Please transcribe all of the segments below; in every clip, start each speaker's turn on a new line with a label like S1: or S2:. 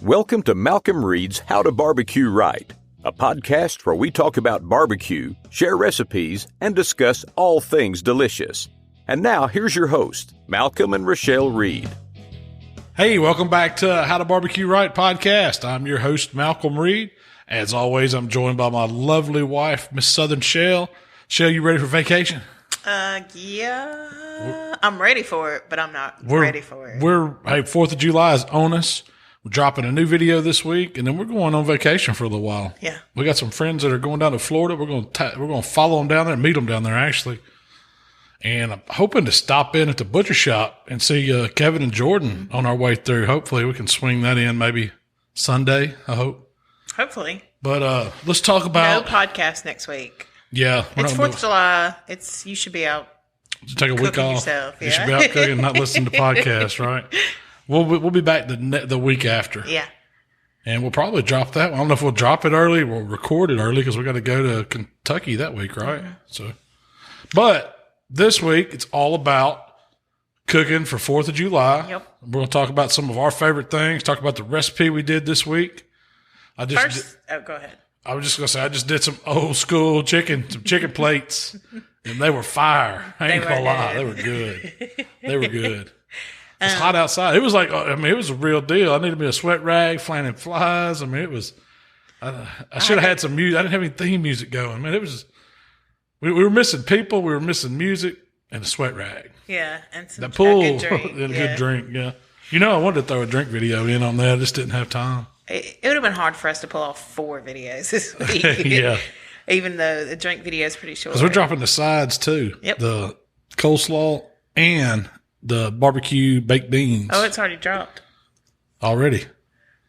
S1: Welcome to Malcom Reed's How to Barbecue Right, a podcast where we talk about barbecue, share recipes, and discuss all things delicious. And now, here's your host, Malcom and Rachelle Reed.
S2: Hey, welcome back to How to Barbecue Right Podcast. I'm your host, Malcom Reed. As always, I'm joined by my lovely wife, Miss Southern Shell. Shell, you ready for vacation?
S3: Yeah. I'm ready for it, but I'm not ready for it.
S2: 4th of July is on us. We're dropping a new video this week, and then we're going on vacation for a little while.
S3: Yeah.
S2: We got some friends that are going down to Florida. We're going to follow them down there and meet them down there, actually. And I'm hoping to stop in at the butcher shop and see Kevin and Jordan on our way through. Hopefully, we can swing that in maybe Sunday, I hope.
S3: Hopefully.
S2: But let's talk about...
S3: No podcast next week.
S2: Yeah.
S3: It's 4th of July. You should be out
S2: take a week off.
S3: Yourself, yeah.
S2: You should be out cooking, not listening to podcasts, right? We'll be back the week after.
S3: Yeah.
S2: And we'll probably drop that. I don't know if we'll drop it early. We'll record it early because we got to go to Kentucky that week, right? Mm-hmm. But this week, it's all about cooking for 4th of July.
S3: Yep.
S2: We're going to talk about some of our favorite things, talk about the recipe we did this week.
S3: Go ahead.
S2: I was just going to say, I just did some old school chicken plates, and they were fire. I ain't going to lie. They were good. They were good. It's hot outside. It was like, it was a real deal. I needed me a sweat rag, fanning flies. It was, I should have had some music. I didn't have any theme music going. Man, it was, we were missing people. We were missing music and a sweat rag.
S3: Yeah. And
S2: the pool
S3: a good drink.
S2: And a good drink. Yeah. I wanted to throw a drink video in on that. I just didn't have time.
S3: It would have been hard for us to pull off 4 videos this week.
S2: Yeah.
S3: Even though the drink video is pretty short.
S2: Because we're dropping the sides too.
S3: Yep.
S2: The coleslaw and the barbecue baked beans.
S3: Oh, it's already dropped.
S2: Already?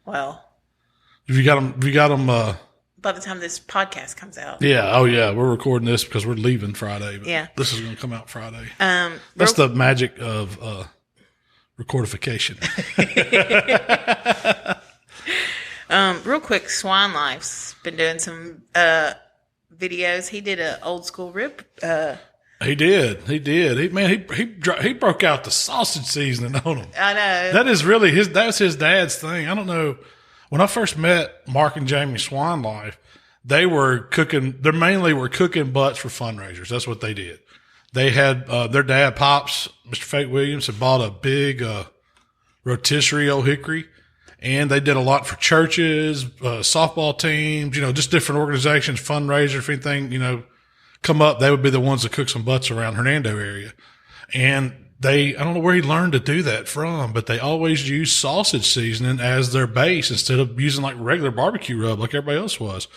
S3: Well.
S2: Have you got them,
S3: by the time this podcast comes out.
S2: Yeah. Oh, yeah. We're recording this because we're leaving Friday. But
S3: yeah.
S2: This is going to come out Friday. That's the magic of recordification.
S3: Real quick, Swine Life's been doing some videos. He did an old school rib.
S2: He did. He broke out the sausage seasoning on him.
S3: I know.
S2: That is really that's his dad's thing. I don't know. When I first met Mark and Jamie Swine Life, they were cooking. They mainly were cooking butts for fundraisers. That's what they did. They had their dad, Pops, Mr. Fate Williams, had bought a big rotisserie old hickory. And they did a lot for churches, softball teams, just different organizations, fundraisers, if anything, come up, they would be the ones that cook some butts around Hernando area. And I don't know where he learned to do that from, but they always use sausage seasoning as their base instead of using like regular barbecue rub like everybody else was.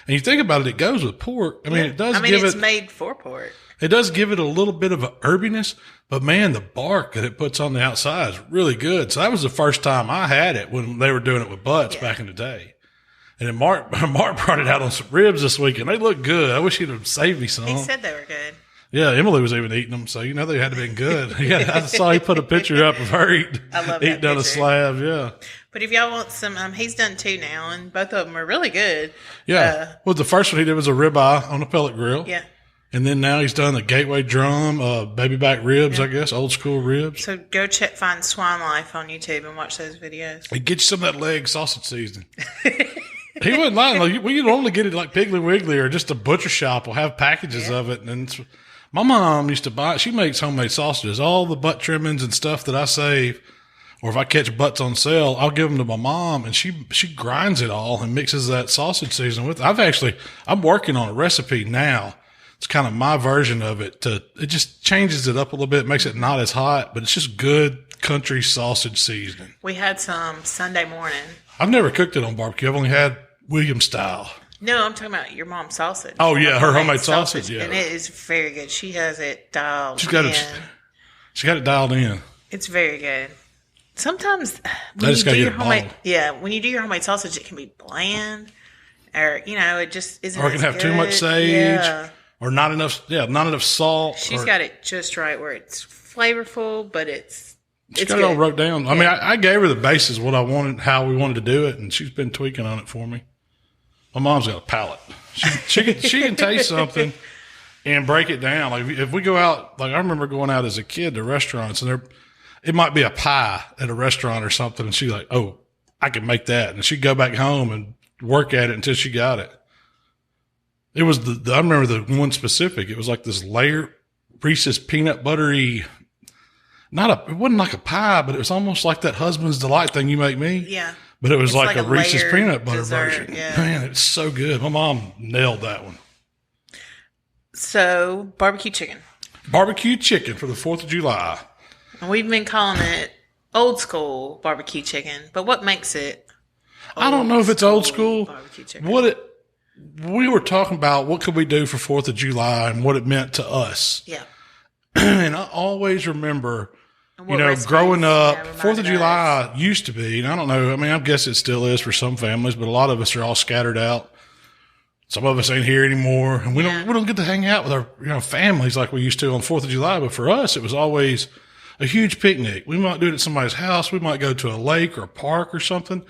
S2: And you think about it, it goes with pork.
S3: It's made for pork.
S2: It does give it a little bit of a herbiness, but man, the bark that it puts on the outside is really good. So that was the first time I had it when they were doing it with butts back in the day. And then Mark brought it out on some ribs this week, and they look good. I wish he'd have saved me some.
S3: He said they were good.
S2: Yeah, Emily was even eating them, so they had to be good. Yeah, I saw he put a picture up of her eating down a slab. Yeah.
S3: But if y'all want some, he's done 2 now, and both of them are really good.
S2: Yeah. Well, the first one he did was a ribeye on a pellet grill.
S3: Yeah.
S2: And then now he's done the gateway drum, baby back ribs, I guess, old school ribs.
S3: So go find Swine Life on YouTube and watch those videos.
S2: And get you some of that leg sausage seasoning. He wouldn't lie. Like, we can only get it like Piggly Wiggly or just a butcher shop will have packages of it. And my mom used to buy it. She makes homemade sausages. All the butt trimmings and stuff that I save, or if I catch butts on sale, I'll give them to my mom, and she grinds it all and mixes that sausage seasoning with it. I'm working on a recipe now. It's kind of my version of it. It just changes it up a little bit, makes it not as hot, but it's just good country sausage seasoning.
S3: We had some Sunday morning.
S2: I've never cooked it on barbecue. I've only had William style.
S3: No, I'm talking about your mom's sausage.
S2: Oh, yeah, her homemade sausage, yeah.
S3: And it is very good. She has it dialed
S2: She got it dialed in.
S3: It's very good. Sometimes when you do your homemade sausage, it can be bland, or it just isn't.
S2: Or it can have too much sage, or not enough salt.
S3: She's got it just right where it's flavorful, but it's
S2: got it all wrote down. I mean, I gave her the basis, what I wanted, how we wanted to do it, and she's been tweaking on it for me. My mom's got a palate. She can taste something and break it down. Like if we go out, like I remember going out as a kid to restaurants, and it might be a pie at a restaurant or something, and she's like, "Oh, I could make that. And she'd go back home and work at it until she got it. It was I remember the one specific. It was like this layer, Reese's peanut buttery, it wasn't like a pie, but it was almost like that Husband's Delight thing you make me.
S3: Yeah.
S2: But it was like a Reese's peanut butter
S3: dessert,
S2: version.
S3: Yeah.
S2: Man, it's so good. My mom nailed that one.
S3: So, barbecue chicken.
S2: Barbecue chicken for the 4th of July.
S3: And we've been calling it Old School Barbecue Chicken. But what makes it
S2: I don't know if it's old school.
S3: Barbecue chicken?
S2: We were talking about what could we do for 4th of July and what it meant to us.
S3: Yeah.
S2: And I always remember, growing up, 4th of July used to be, and I don't know, I mean, I guess it still is for some families, but a lot of us are all scattered out. Some of us ain't here anymore, and we don't get to hang out with our families like we used to on 4th of July. But for us, it was always a huge picnic. We might do it at somebody's house. We might go to a lake or a park or something.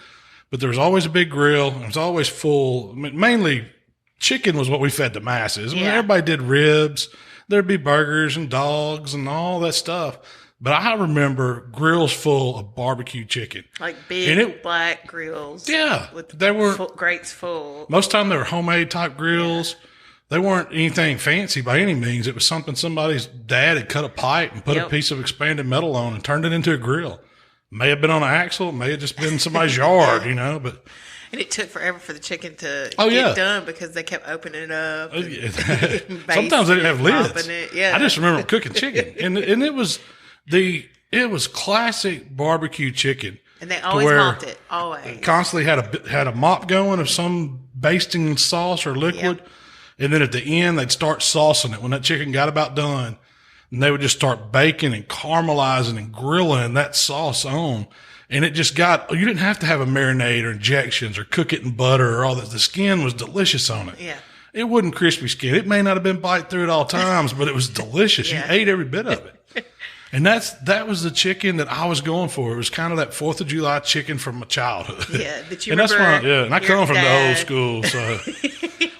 S2: But there was always a big grill. It was always full. I mean, mainly chicken was what we fed the masses. I mean, everybody did ribs. There'd be burgers and dogs and all that stuff. But I remember grills full of barbecue chicken.
S3: Like big black grills.
S2: Yeah.
S3: They were grates full.
S2: Most of the time they were homemade type grills. Yeah. They weren't anything fancy by any means. It was something somebody's dad had cut a pipe and put a piece of expanded metal on and turned it into a grill. May have been on an axle. May have just been somebody's yard, but.
S3: And it took forever for the chicken to get done because they kept opening it up.
S2: Sometimes they didn't have lids.
S3: Yeah.
S2: I just remember cooking chicken. And it was classic barbecue chicken.
S3: And they always mopped it. Always.
S2: Constantly had a mop going of some basting sauce or liquid. Yep. And then at the end, they'd start saucing it when that chicken got about done. And they would just start baking and caramelizing and grilling that sauce on. And it just you didn't have to have a marinade or injections or cook it in butter or all that. The skin was delicious on it.
S3: Yeah.
S2: It wasn't crispy skin. It may not have been bite through at all times, but it was delicious. You ate every bit of it. And that was the chicken that I was going for. It was kind of that 4th of July chicken from my childhood.
S3: Yeah. Did you
S2: and
S3: remember?
S2: That's why, and I come from the old school, so.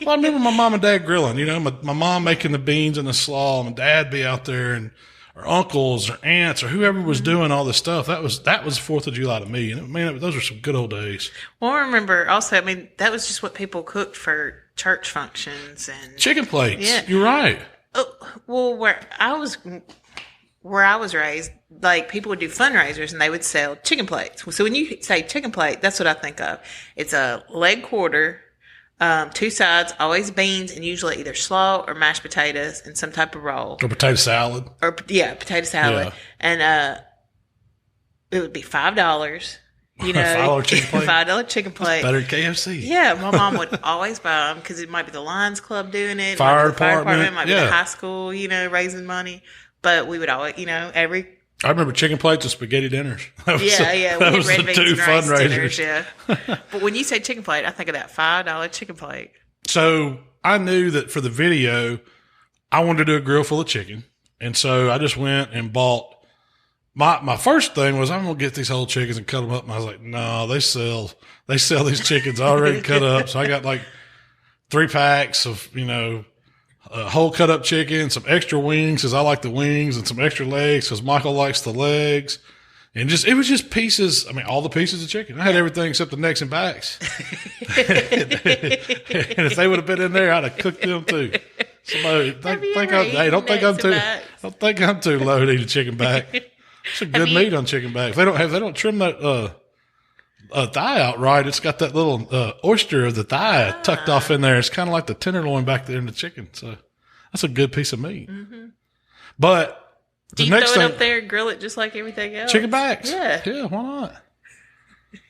S2: Well, I remember my mom and dad grilling, my mom making the beans and the slaw, and my dad be out there, and or uncles or aunts or whoever was doing all this stuff. That was 4th of July to me. And man, those were some good old days.
S3: Well, I remember also, that was just what people cooked for church functions and
S2: chicken plates.
S3: Yeah.
S2: You're right.
S3: Oh, well, where I was raised, like people would do fundraisers and they would sell chicken plates. So when you say chicken plate, that's what I think of. It's a leg quarter, 2 sides, always beans, and usually either slaw or mashed potatoes and some type of roll.
S2: Or potato salad.
S3: Potato salad. Yeah. And it would be $5.
S2: $5 chicken plate.
S3: $5 chicken plate.
S2: That's better than KFC.
S3: Yeah, my mom would always buy them because it might be the Lions Club doing it.
S2: Fire department.
S3: It might be the high school, raising money. But we would always,
S2: I remember chicken plates and spaghetti dinners.
S3: We had red beans and rice
S2: fundraisers.
S3: dinners, yeah. But when you say chicken plate, I think of that $5 chicken plate.
S2: So I knew that for the video, I wanted to do a grill full of chicken. And so I just went and bought my first thing was I'm going to get these whole chickens and cut them up. And I was like, no, they sell these chickens already cut up. So I got like 3 packs of, whole cut up chicken, some extra wings because I like the wings, and some extra legs because Michael likes the legs. And it was just pieces. All the pieces of chicken. I had everything except the necks and backs. And if they would have been in there, I'd have cooked them too. Somebody don't think I'm too low to eat a chicken back. It's a good meat on chicken back. If they don't trim that thigh out right, it's got that little oyster of the thigh tucked off in there. It's kind of like the tenderloin back there in the chicken. So that's a good piece of meat. Mm-hmm. But
S3: do you throw it up there and grill it just like everything else?
S2: Chicken backs. Yeah, why not?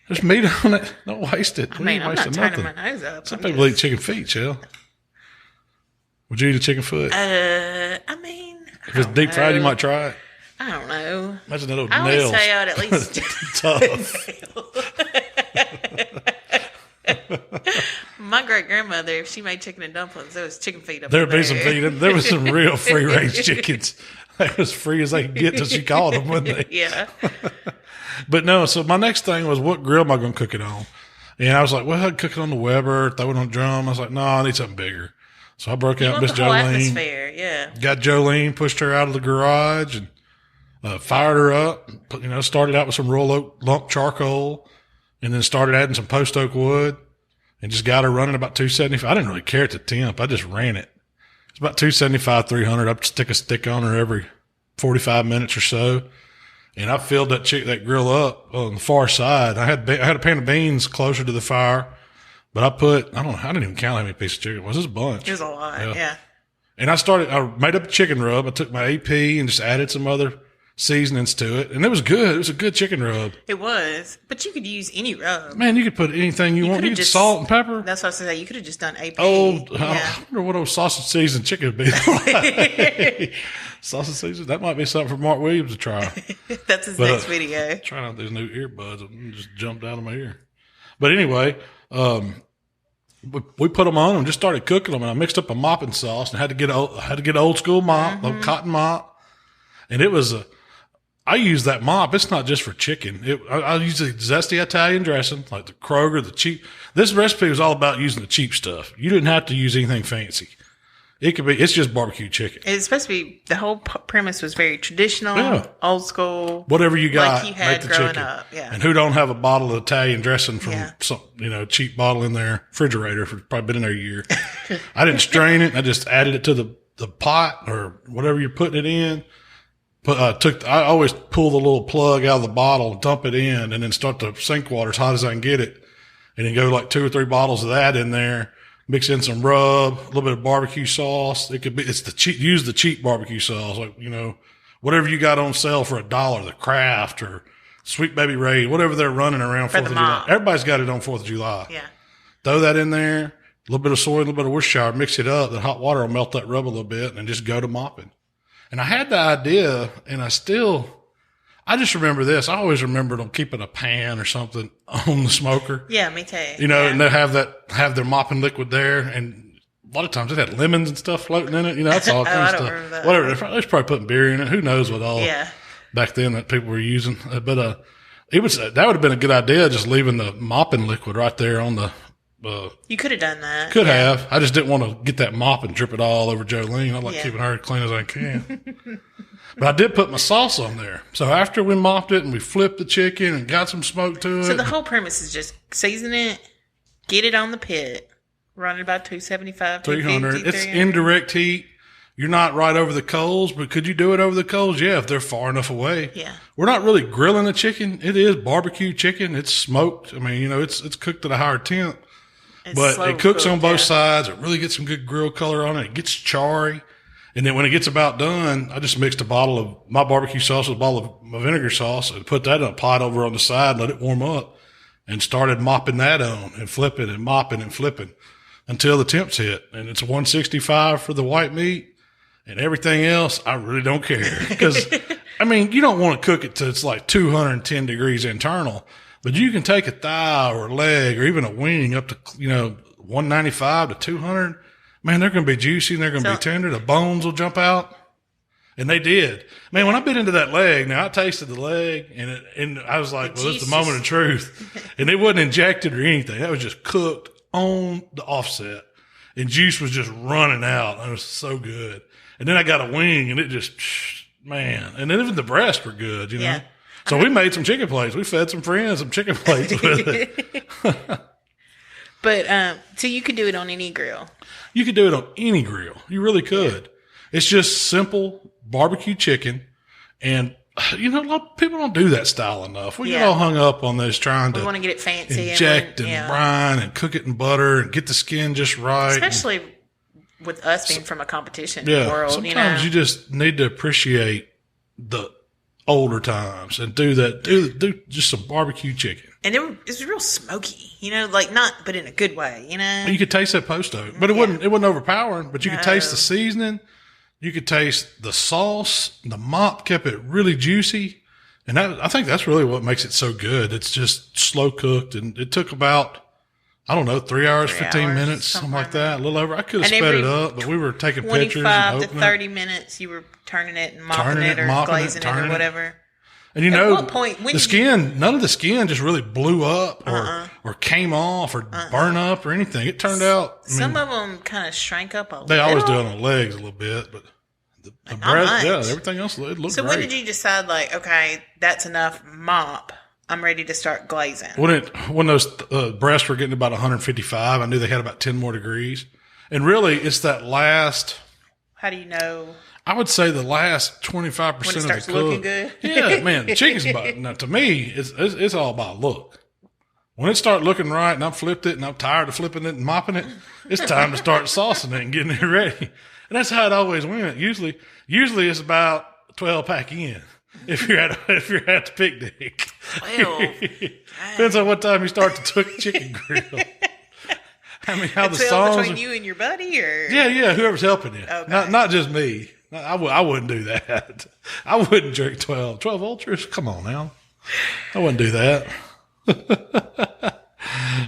S2: There's meat on it. Don't waste it.
S3: I'm not turning my nose up.
S2: Some people eat chicken feet, Shell. Would you eat a chicken foot?
S3: If
S2: it's deep fried, you might try it.
S3: I don't know.
S2: Imagine that little
S3: nails.
S2: I
S3: would say I'd at least tough. My great grandmother, if she made chicken and dumplings, there was chicken feet up there.
S2: There'd be some feet. There was some real free range chickens. They was free as they could get till she called them, wouldn't they?
S3: Yeah.
S2: But no, so my next thing was, what grill am I going to cook it on? And I was like, well, I'd cook it on the Weber, throw it on a drum. I was like, no, I need something bigger. So I broke out Miss Jolene.
S3: Atmosphere, yeah.
S2: Got Jolene, pushed her out of the garage, and fired her up. Started out with some roll oak lump charcoal. and then started adding some post oak wood and just got her running about 275. I didn't really care at the temp. I just ran it. It's about 275, 300. I'd stick a stick on her every 45 minutes or so. And I filled that grill up on the far side. I had a pan of beans closer to the fire, but I didn't even count how many pieces of chicken it was. It was a bunch.
S3: It was a lot, yeah.
S2: And I made up a chicken rub. I took my AP and just added some other seasonings to it. And it was good. It was a good chicken rub.
S3: It was. But you could use any rub.
S2: Man, you could put anything you want. You could salt and pepper.
S3: That's what I was going to say. You could have just done AP.
S2: I wonder what old sausage seasoned chicken would be like. Sausage season? That might be something for Mark Williams to try.
S3: That's his next video.
S2: Trying out these new earbuds and just jumped out of my ear. But anyway, we put them on and just started cooking them. And I mixed up a mopping sauce and had to get old school mop, a cotton mop. And it was I use that mop. It's not just for chicken. I use the zesty Italian dressing, like the Kroger, the cheap. This recipe was all about using the cheap stuff. You didn't have to use anything fancy. It's just barbecue chicken.
S3: It's supposed to be, the whole premise was very traditional, old school.
S2: Whatever you got,
S3: like you had
S2: make the
S3: growing
S2: chicken.
S3: up. Yeah.
S2: And who don't have a bottle of Italian dressing from some, cheap bottle in their refrigerator for probably been in there a year. I didn't strain it. I just added it to the pot or whatever you're putting it in. I always pull the little plug out of the bottle, dump it in, and then start the sink water as hot as I can get it. And then go like 2 or 3 bottles of that in there. Mix in some rub, a little bit of barbecue sauce. Use the cheap barbecue sauce, like, whatever you got on sale for $1, the Kraft or Sweet Baby Ray, whatever they're running around 4th of July. Everybody's got it on 4th of July.
S3: Yeah.
S2: Throw that in there, a little bit of soy, a little bit of Worcestershire, mix it up. The hot water will melt that rub a little bit and just go to mopping. And I had the idea, and I just remember this. I always remembered them keeping a pan or something on the smoker.
S3: Yeah, me too.
S2: And they have their mopping liquid there. And a lot of times it had lemons and stuff floating in it. That's all kinds of stuff. That. Whatever. They're probably putting beer in it. Who knows what all back then that people were using. But, that would have been a good idea, just leaving the mopping liquid right there on the,
S3: you could have done that.
S2: Could have. I just didn't want to get that mop and drip it all over Jolene. I like keeping her as clean as I can. But I did put my sauce on there. So after we mopped it and we flipped the chicken and got some smoke to it.
S3: So the whole premise is just season it, get it on the pit, run it about 275,
S2: 300. It's indirect heat. You're not right over the coals, but could you do it over the coals? Yeah, if they're far enough away.
S3: Yeah. We're
S2: not really grilling the chicken. It is barbecue chicken. It's smoked. I mean, it's cooked at a higher temp. But it cooks on both sides. It really gets some good grill color on it. It gets charry. And then when it gets about done, I just mixed a bottle of my barbecue sauce with a bottle of my vinegar sauce and put that in a pot over on the side and let it warm up and started mopping that on and flipping and mopping and flipping until the temps hit. And it's 165 for the white meat and everything else. I really don't care because, you don't want to cook it till it's like 210 degrees internal. But you can take a thigh or a leg or even a wing up to, 195 to 200. Man, they're going to be juicy and they're going to be tender. The bones will jump out. And they did. Man, when I bit into that leg, now I tasted the leg and I was like, well, it's the moment of truth. And it wasn't injected or anything. That was just cooked on the offset. And juice was just running out. It was so good. And then I got a wing and it just, man. And then even the breasts were good, know. So we made some chicken plates. We fed some friends some chicken plates with it.
S3: But, so you could do it on any grill.
S2: You could do it on any grill. You really could. Yeah. It's just simple barbecue chicken. And, a lot of people don't do that style enough. We get all hung up on this trying to
S3: want to get it fancy
S2: inject and brine and cook it in butter and get the skin just right.
S3: Especially with us being from a competition world.
S2: Sometimes you just need to appreciate the older times and do just some barbecue chicken.
S3: And it was real smoky, but in a good way,
S2: You could taste that post oak, but it wasn't overpowering, but you could taste the seasoning. You could taste the sauce. The mop kept it really juicy. And I think that's really what makes it so good. It's just slow cooked and it took about, 3 hours, 15 minutes, something like that. A little over. I could have sped it up, but we were taking pictures.
S3: 25 to 30 minutes, you were turning it and mopping it or glazing it or whatever.
S2: And at what point, none of the skin just really blew up or came off or burned up or anything. It turned out.
S3: Some of them kind of shrank up a little.
S2: They always do it on the legs a little bit, but the breast, everything else, it looked great.
S3: So when did you decide, okay, that's enough mop? I'm ready to start glazing.
S2: When those breasts were getting about 155, I knew they had about 10 more degrees. And really, it's that last.
S3: How do you know?
S2: I would say the last 25%
S3: When it
S2: of
S3: starts
S2: the cook.
S3: looking good?
S2: Yeah, man, the chicken's about. Now, to me, it's all about look. When it starts looking right, and I've flipped it, and I'm tired of flipping it and mopping it, it's time to start saucing it and getting it ready. And that's how it always went. Usually it's about 12 pack in. If you're at the picnic.
S3: Well,
S2: depends on what time you start to cook chicken grill. I mean, how the songs
S3: between you and your buddy, or
S2: yeah, whoever's helping you.
S3: Okay.
S2: Not just me. I wouldn't do that. I wouldn't drink 12 ultras. Come on now, I wouldn't do that.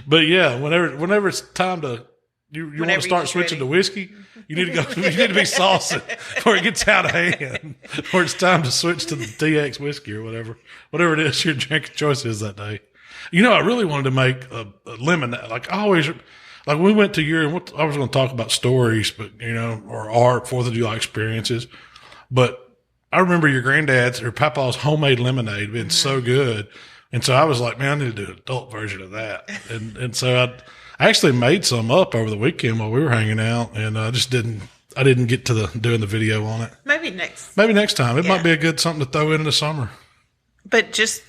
S2: But yeah, whenever it's time to you want to start switching to whiskey, you need to go. You need to be saucing before it gets out of hand, or it's time to switch to the TX whiskey or whatever it is your drinking choice is that day. You know, I really wanted to make a lemonade. Like I always, like we went to I was going to talk about stories, but or art, 4th of July experiences. But I remember your granddad's or Papa's homemade lemonade being so good, and so I was like, man, I need to do an adult version of that. And so I actually made some up over the weekend while we were hanging out, and I didn't get to doing the video on it.
S3: maybe next
S2: time. It might be a good something to throw in the summer.
S3: But just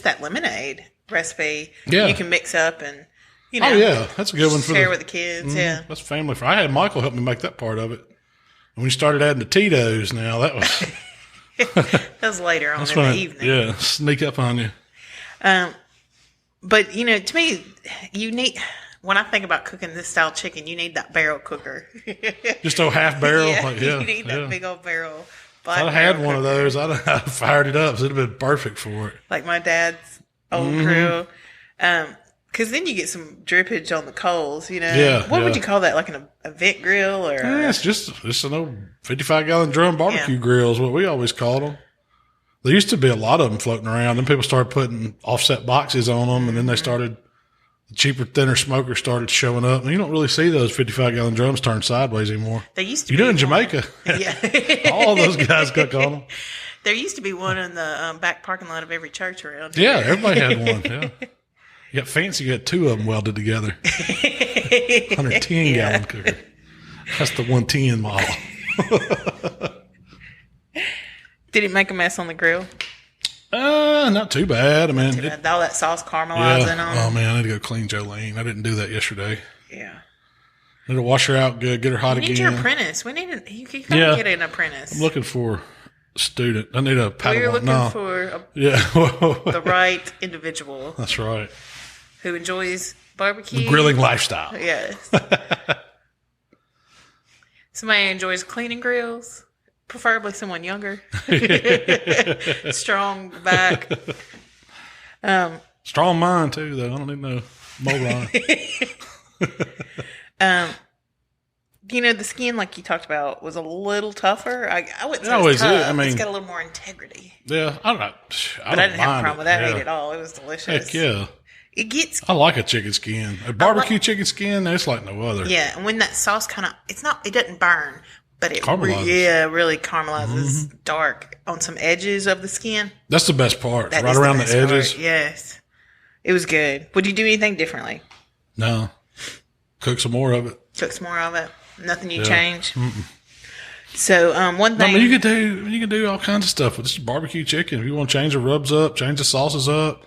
S3: that lemonade recipe,
S2: Yeah.
S3: you can mix up and
S2: Oh yeah, that's a good one for
S3: share with the kids. Yeah,
S2: that's family friendly. I had Michael help me make that part of it. And when you started adding the Tito's, now that was
S3: that was later on in the evening.
S2: Yeah, sneak up on you.
S3: But to me, you need. When I think about cooking this style chicken, you need that barrel cooker.
S2: Just a half barrel.
S3: You need that big old barrel.
S2: If I'd had one of those, I'd have fired it up. So it'd have been perfect for it.
S3: Like my dad's old crew. Because then you get some drippage on the coals,
S2: Yeah.
S3: What would you call that? Like an event grill? Or
S2: Yeah, it's just an old 55-gallon drum barbecue grill is what we always called them. There used to be a lot of them floating around. Then people started putting offset boxes on them, and then the cheaper, thinner smokers started showing up. And you don't really see those 55-gallon drums turned sideways anymore.
S3: They used to
S2: you
S3: be
S2: do in Jamaica.
S3: Yeah.
S2: All those guys cook on them.
S3: There used to be one in the back parking lot of every church around
S2: here.
S3: here.
S2: Yeah, everybody had one. Yeah. You got fancy, you got 2 of them welded together. 110-gallon cooker. That's the 110 model.
S3: Did it make a mess on the grill?
S2: Not too bad. I mean,
S3: all that sauce caramelizing on.
S2: Oh man, I need to go clean Jolene. I didn't do that yesterday.
S3: Yeah.
S2: I need to wash her out good, get her hot
S3: You need
S2: again.
S3: your apprentice. You can get an apprentice.
S2: I'm looking for a student. I need a Padawan.
S3: We're looking for the right individual.
S2: That's right.
S3: Who enjoys barbecue.
S2: The grilling lifestyle.
S3: Yes. Somebody who enjoys cleaning grills. Preferably someone younger. Strong back.
S2: Strong mind, too, though. I don't need no molar.
S3: The skin, like you talked about, was a little tougher. I wouldn't say
S2: always
S3: it's tough.
S2: is. I mean,
S3: it's got a little more integrity.
S2: Yeah, I don't know.
S3: I didn't have a problem with that.
S2: Yeah.
S3: I ate it all. It was delicious.
S2: Heck yeah.
S3: I
S2: like a chicken skin. A barbecue chicken skin, it's like no other.
S3: Yeah, and when that sauce it doesn't burn, but it
S2: caramelizes.
S3: really caramelizes dark on some edges of the skin.
S2: That's the best part.
S3: That
S2: right around the edges.
S3: Part. Yes. It was good. Would you do anything differently?
S2: No. Cook some more of it.
S3: Cook some more of it. Nothing you change. Mm-mm. So one thing.
S2: I mean, you can do all kinds of stuff with this barbecue chicken. If you want to change the rubs up, change the sauces up,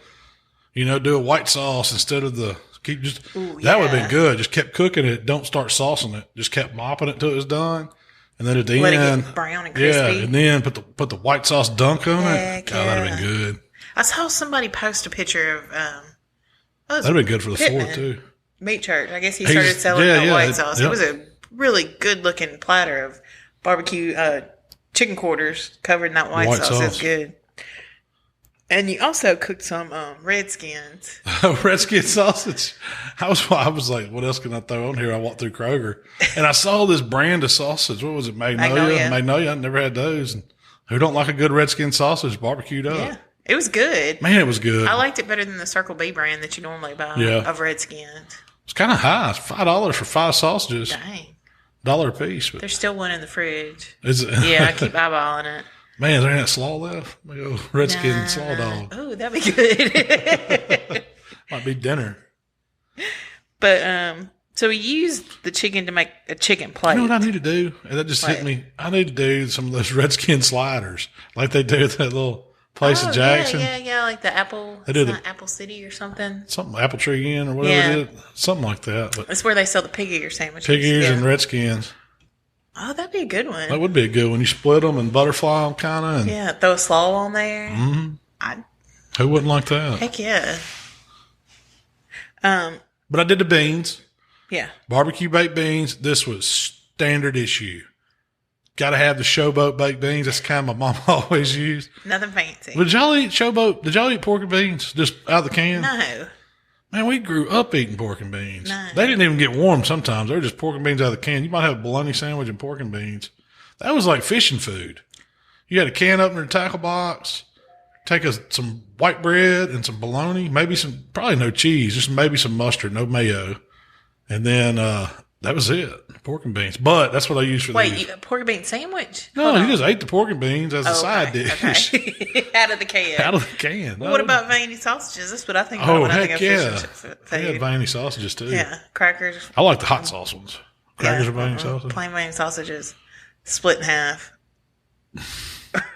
S2: do a white sauce instead of that would have been good. Just kept cooking it. Don't start saucing it. Just kept mopping it till it was done. And then at the
S3: Let
S2: end,
S3: it get brown and crispy.
S2: Yeah, and then put the white sauce dunk on it. God, that'd have been good.
S3: I saw somebody post a picture of
S2: that'd have been good for the
S3: Pittman,
S2: 4th too.
S3: Meat Church. I guess he started selling white sauce. Yep. It was a really good looking platter of barbecue chicken quarters covered in that white sauce. It's good. And you also cooked some Redskins.
S2: Redskin sausage. I was like, what else can I throw on here? I walked through Kroger and I saw this brand of sausage. What was it? Magnolia. I never had those. And who don't like a good Redskin sausage barbecued up? Yeah.
S3: It was good.
S2: Man, it was good.
S3: I liked it better than the Circle B brand that you normally buy of Redskins.
S2: It's kind of high. It's $5 for 5 sausages.
S3: Dang.
S2: $1 a piece. But
S3: there's still one in the fridge.
S2: Is it?
S3: Yeah, I keep eyeballing it.
S2: Man, is there that slaw left? Maybe Redskin slaw dog.
S3: Oh, that'd be good.
S2: Might be dinner.
S3: But so we used the chicken to make a chicken plate.
S2: You know what I need to do? And that just hit me. I need to do some of those Redskin sliders like they do at that little place in Jackson.
S3: Yeah, like the Apple.
S2: They do
S3: Apple City or something.
S2: Something Apple Tree Inn or whatever it is. Something like that. But
S3: that's where they sell the pig ear sandwiches.
S2: Pig ears and Redskins.
S3: Oh, that'd be a good one.
S2: That would be a good one. You split them and butterfly them kind of.
S3: Yeah, throw a slaw on there.
S2: Mm-hmm. Who wouldn't like that?
S3: Heck yeah.
S2: But I did the beans.
S3: Yeah.
S2: Barbecue baked beans. This was standard issue. Got to have the showboat baked beans. That's the kind my mom always used.
S3: Nothing fancy.
S2: Did y'all eat showboat? Did y'all eat pork and beans just out of the can?
S3: No.
S2: Man, we grew up eating pork and beans.
S3: No.
S2: They didn't even get warm sometimes. They were just pork and beans out of the can. You might have a bologna sandwich and pork and beans. That was like fishing food. You had a can opener and tackle box, take some white bread and some bologna, probably no cheese, just maybe some mustard, no mayo. And then that was it, pork and beans. But that's what I used for these.
S3: Wait, pork and bean sandwich?
S2: No, you just ate the pork and beans as a side dish.
S3: Okay. Out of the can.
S2: Out of the can.
S3: Well, what about veiny sausages? That's what I think about when I think of fishing food.
S2: We had veiny sausages too.
S3: Yeah, crackers.
S2: I like the hot sauce ones. Crackers and veiny sausages.
S3: Plain veiny sausages, split in half.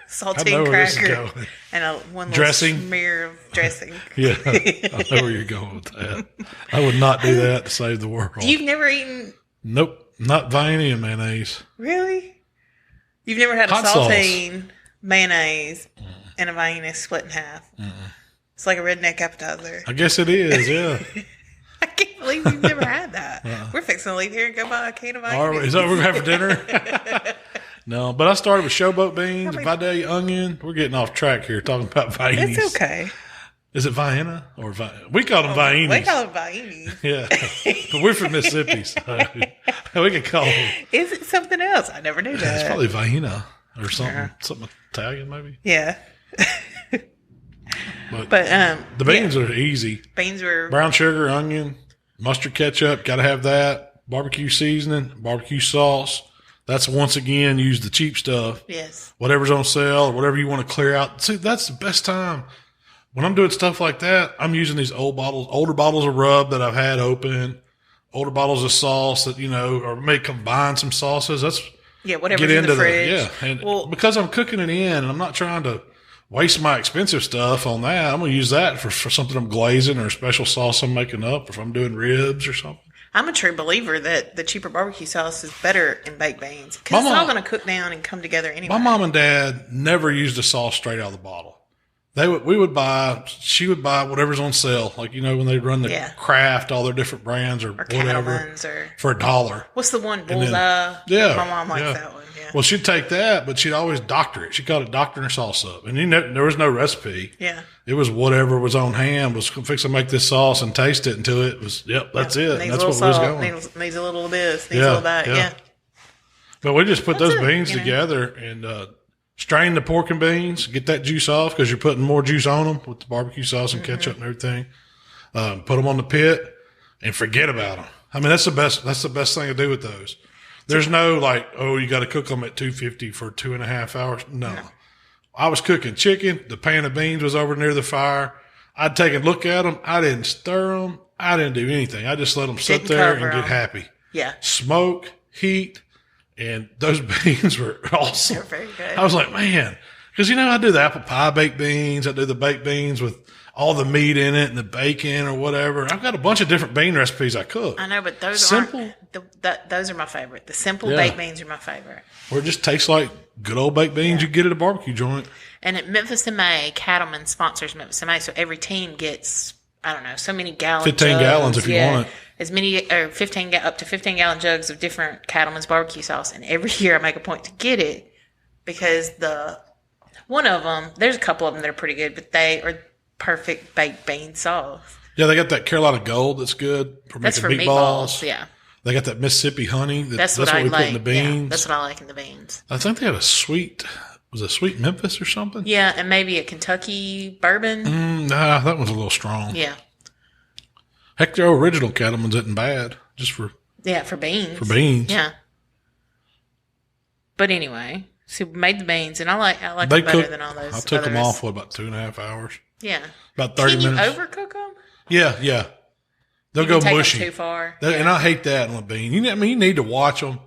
S3: Saltine
S2: I know where this is
S3: cracker
S2: going.
S3: and one
S2: Dressing?
S3: little smear of dressing.
S2: Yeah, I know where you're going with that. I would not do that to save the world.
S3: You've never eaten?
S2: Nope, not veiny and mayonnaise.
S3: Really? You've never had
S2: hot
S3: a saltine, mayonnaise, and a veiny split in half? It's like a redneck appetizer.
S2: I guess it is, yeah.
S3: I can't believe you've never had that. We're fixing to leave here and go buy a can of onions.
S2: Is that what we're going to have for dinner? No, but I started with showboat beans, Vidalia onion. We're getting off track here talking about Viennas.
S3: It's okay.
S2: Is it Vienna or we call them Viennas?
S3: We call them Viennas.
S2: Yeah, but we're from Mississippi, so we can call them.
S3: Is it something else? I never knew that.
S2: It's probably Vienna or something, something Italian maybe.
S3: Yeah.
S2: But the beans are easy.
S3: Beans were
S2: brown sugar, onion, mustard, ketchup. Got to have that. Barbecue seasoning, barbecue sauce. That's once again, use the cheap stuff.
S3: Yes.
S2: Whatever's on sale or whatever you want to clear out. See, that's the best time. When I'm doing stuff like that, I'm using these older bottles of rub that I've had open, older bottles of sauce that, or may combine some sauces. That's
S3: whatever's in the fridge.
S2: And because I'm cooking it in and I'm not trying to waste my expensive stuff on that, I'm going to use that for something I'm glazing or a special sauce I'm making up, or if I'm doing ribs or something.
S3: I'm a true believer that the cheaper barbecue sauce is better in baked beans because it's all going to cook down and come together anyway.
S2: My mom and dad never used the sauce straight out of the bottle. She would buy whatever's on sale, like when they run the Kraft, all their different brands or whatever, for $1.
S3: What's the one, Bullseye?
S2: Yeah,
S3: my mom likes that one. Yeah.
S2: Well, she'd take that, but she'd always doctor it. She called it doctoring her sauce up, and there was no recipe.
S3: Yeah,
S2: it was whatever was on hand was fixing to make this sauce and taste it until it was. That's it. That's what was going.
S3: Needs a little of this. Needs a little of that. Yeah.
S2: But we just put those beans together and strain the pork and beans, get that juice off because you're putting more juice on them with the barbecue sauce and ketchup and everything. Put them on the pit and forget about them. I mean, that's the best thing to do with those. There's no you got to cook them at 250 for 2.5 hours. No. I was cooking chicken. The pan of beans was over near the fire. I'd take a look at them. I didn't stir them. I didn't do anything. I just let them sit there and get happy.
S3: Yeah.
S2: Smoke, heat. And those beans were awesome.
S3: They're very good.
S2: I was like, man, because I do the apple pie baked beans. I do the baked beans with all the meat in it and the bacon or whatever. I've got a bunch of different bean recipes I cook.
S3: I know, but those
S2: simple.
S3: Those are my favorite. The simple baked beans are my favorite.
S2: Where it just tastes like good old baked beans you get at a barbecue joint.
S3: And at Memphis in May, Cattleman sponsors Memphis in May, so every team gets so many gallons.
S2: 15 gallons if you want it.
S3: As many or up to 15 gallon jugs of different Cattleman's barbecue sauce, and every year I make a point to get it because one of them, there's a couple of them that are pretty good, but they are perfect baked bean sauce. Yeah,
S2: they got that Carolina Gold that's good for making meatballs.
S3: Yeah,
S2: they got that Mississippi honey. That's what we put in the beans.
S3: Yeah, that's what I like in the beans.
S2: I think they had a sweet Memphis or something.
S3: Yeah, and maybe a Kentucky bourbon.
S2: Nah, that one's a little strong.
S3: Yeah.
S2: Heck, their original Cattleman's isn't bad. Just for
S3: for beans.
S2: For beans.
S3: Yeah. But anyway, So we made the beans, and I like them better than all those.
S2: I took them off for about 2.5 hours.
S3: Yeah.
S2: About 30 minutes.
S3: Can you overcook them?
S2: Yeah. They'll go mushy.
S3: Them too far.
S2: And I hate that on a bean. You need to watch them.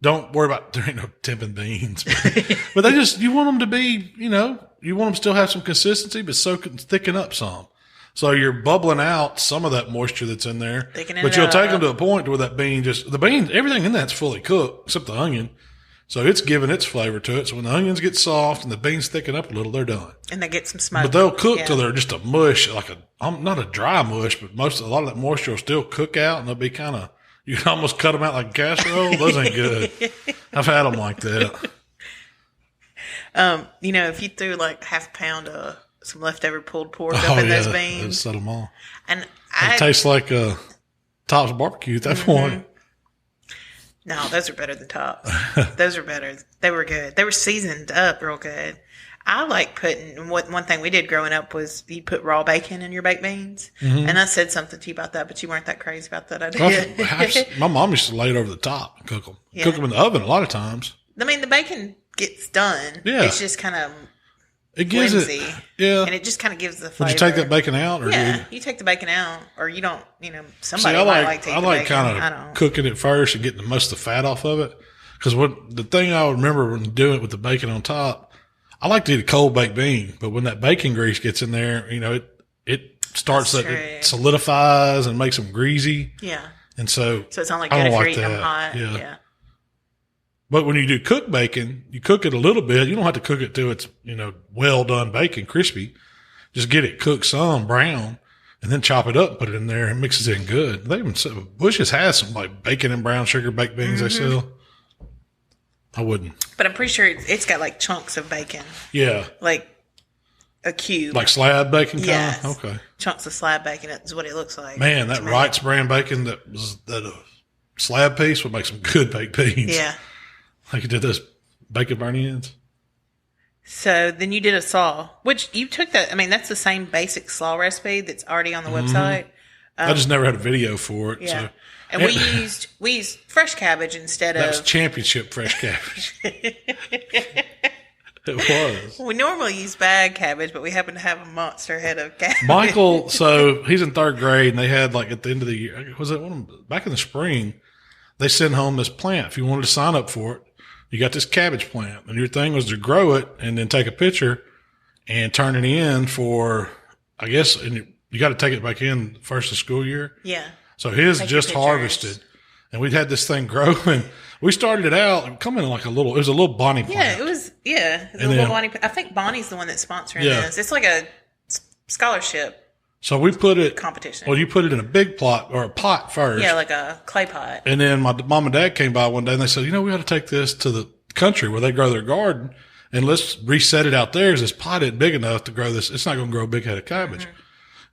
S2: Don't worry about there ain't no tipping beans. But they just, you want them to be, you want them to still have some consistency, but thicken up some. So you're bubbling out some of that moisture that's in there. But you'll take them to a point where that bean everything in that's fully cooked except the onion. So it's giving its flavor to it. So when the onions get soft and the beans thicken up a little, they're done.
S3: And they get some smoke.
S2: But they'll cook till they're just a mush, not a dry mush, but a lot of that moisture will still cook out, and they'll be kind of, you can almost cut them out like a casserole. Those ain't good. I've had them like that.
S3: If you threw like half a pound of some leftover pulled pork up in those beans.
S2: It'll set them all.
S3: And
S2: it tastes like Tops Barbecue at that point.
S3: No, those are better than Tops. Those are better. They were good. They were seasoned up real good. I like putting, one thing we did growing up was you put raw bacon in your baked beans. Mm-hmm. And I said something to you about that, but you weren't that crazy about that idea.
S2: My mom used to lay it over the top and cook them. Yeah. Cook them in the oven a lot of times.
S3: I mean, the bacon gets done.
S2: Yeah.
S3: It's just kind of
S2: flimsy. And
S3: it just kind of gives the flavor.
S2: Would you take that bacon out? Or
S3: you take the bacon out, or you don't, somebody might like to eat the bacon. I like
S2: kind of cooking it first and getting most of the fat off of it. Because the thing I remember when doing it with the bacon on top, I like to eat a cold baked bean, but when that bacon grease gets in there, it starts it solidifies and makes them greasy.
S3: Yeah.
S2: And so
S3: it's not like good if you're eating them hot. Yeah.
S2: But when you do cooked bacon, you cook it a little bit. You don't have to cook it till it's, well done bacon, crispy. Just get it cooked some brown and then chop it up and put it in there and mix it in good. Bush's has some like bacon and brown sugar baked beans they sell. I wouldn't.
S3: But I'm pretty sure it's got like chunks of bacon.
S2: Yeah.
S3: Like a cube.
S2: Like slab bacon kind?
S3: Yes.
S2: Okay.
S3: Chunks of slab bacon is what it looks like.
S2: Man, that Wright's brand bacon that slab piece would make some good baked beans.
S3: Yeah.
S2: Like you did those bacon burn-ins.
S3: So then you did a slaw, which you took that. I mean, that's the same basic slaw recipe that's already on the website.
S2: I just never had a video for it.
S3: Yeah.
S2: So.
S3: And we used fresh cabbage instead of.
S2: That was championship fresh cabbage. It was.
S3: We normally use bag cabbage, but we happen to have a monster head of cabbage.
S2: Michael, so he's in 3rd grade, and they had at the end of the year, back in the spring, they sent home this plant. If you wanted to sign up for it, you got this cabbage plant, and your thing was to grow it and then take a picture and turn it in for, I guess, and you got to take it back in first of school year.
S3: Yeah.
S2: So his just harvested, and we'd had this thing grow, and we started it out coming like it was a little Bonnie plant.
S3: Yeah, it was a little Bonnie. I think Bonnie's the one that's sponsoring this. It's like a scholarship.
S2: So we put it
S3: competition.
S2: Well, you put it in a big pot or a pot first.
S3: Yeah, like a clay pot.
S2: And then my mom and dad came by one day and they said, we got to take this to the country where they grow their garden, and let's reset it out there. This pot isn't big enough to grow this. It's not going to grow a big head of cabbage. Mm-hmm.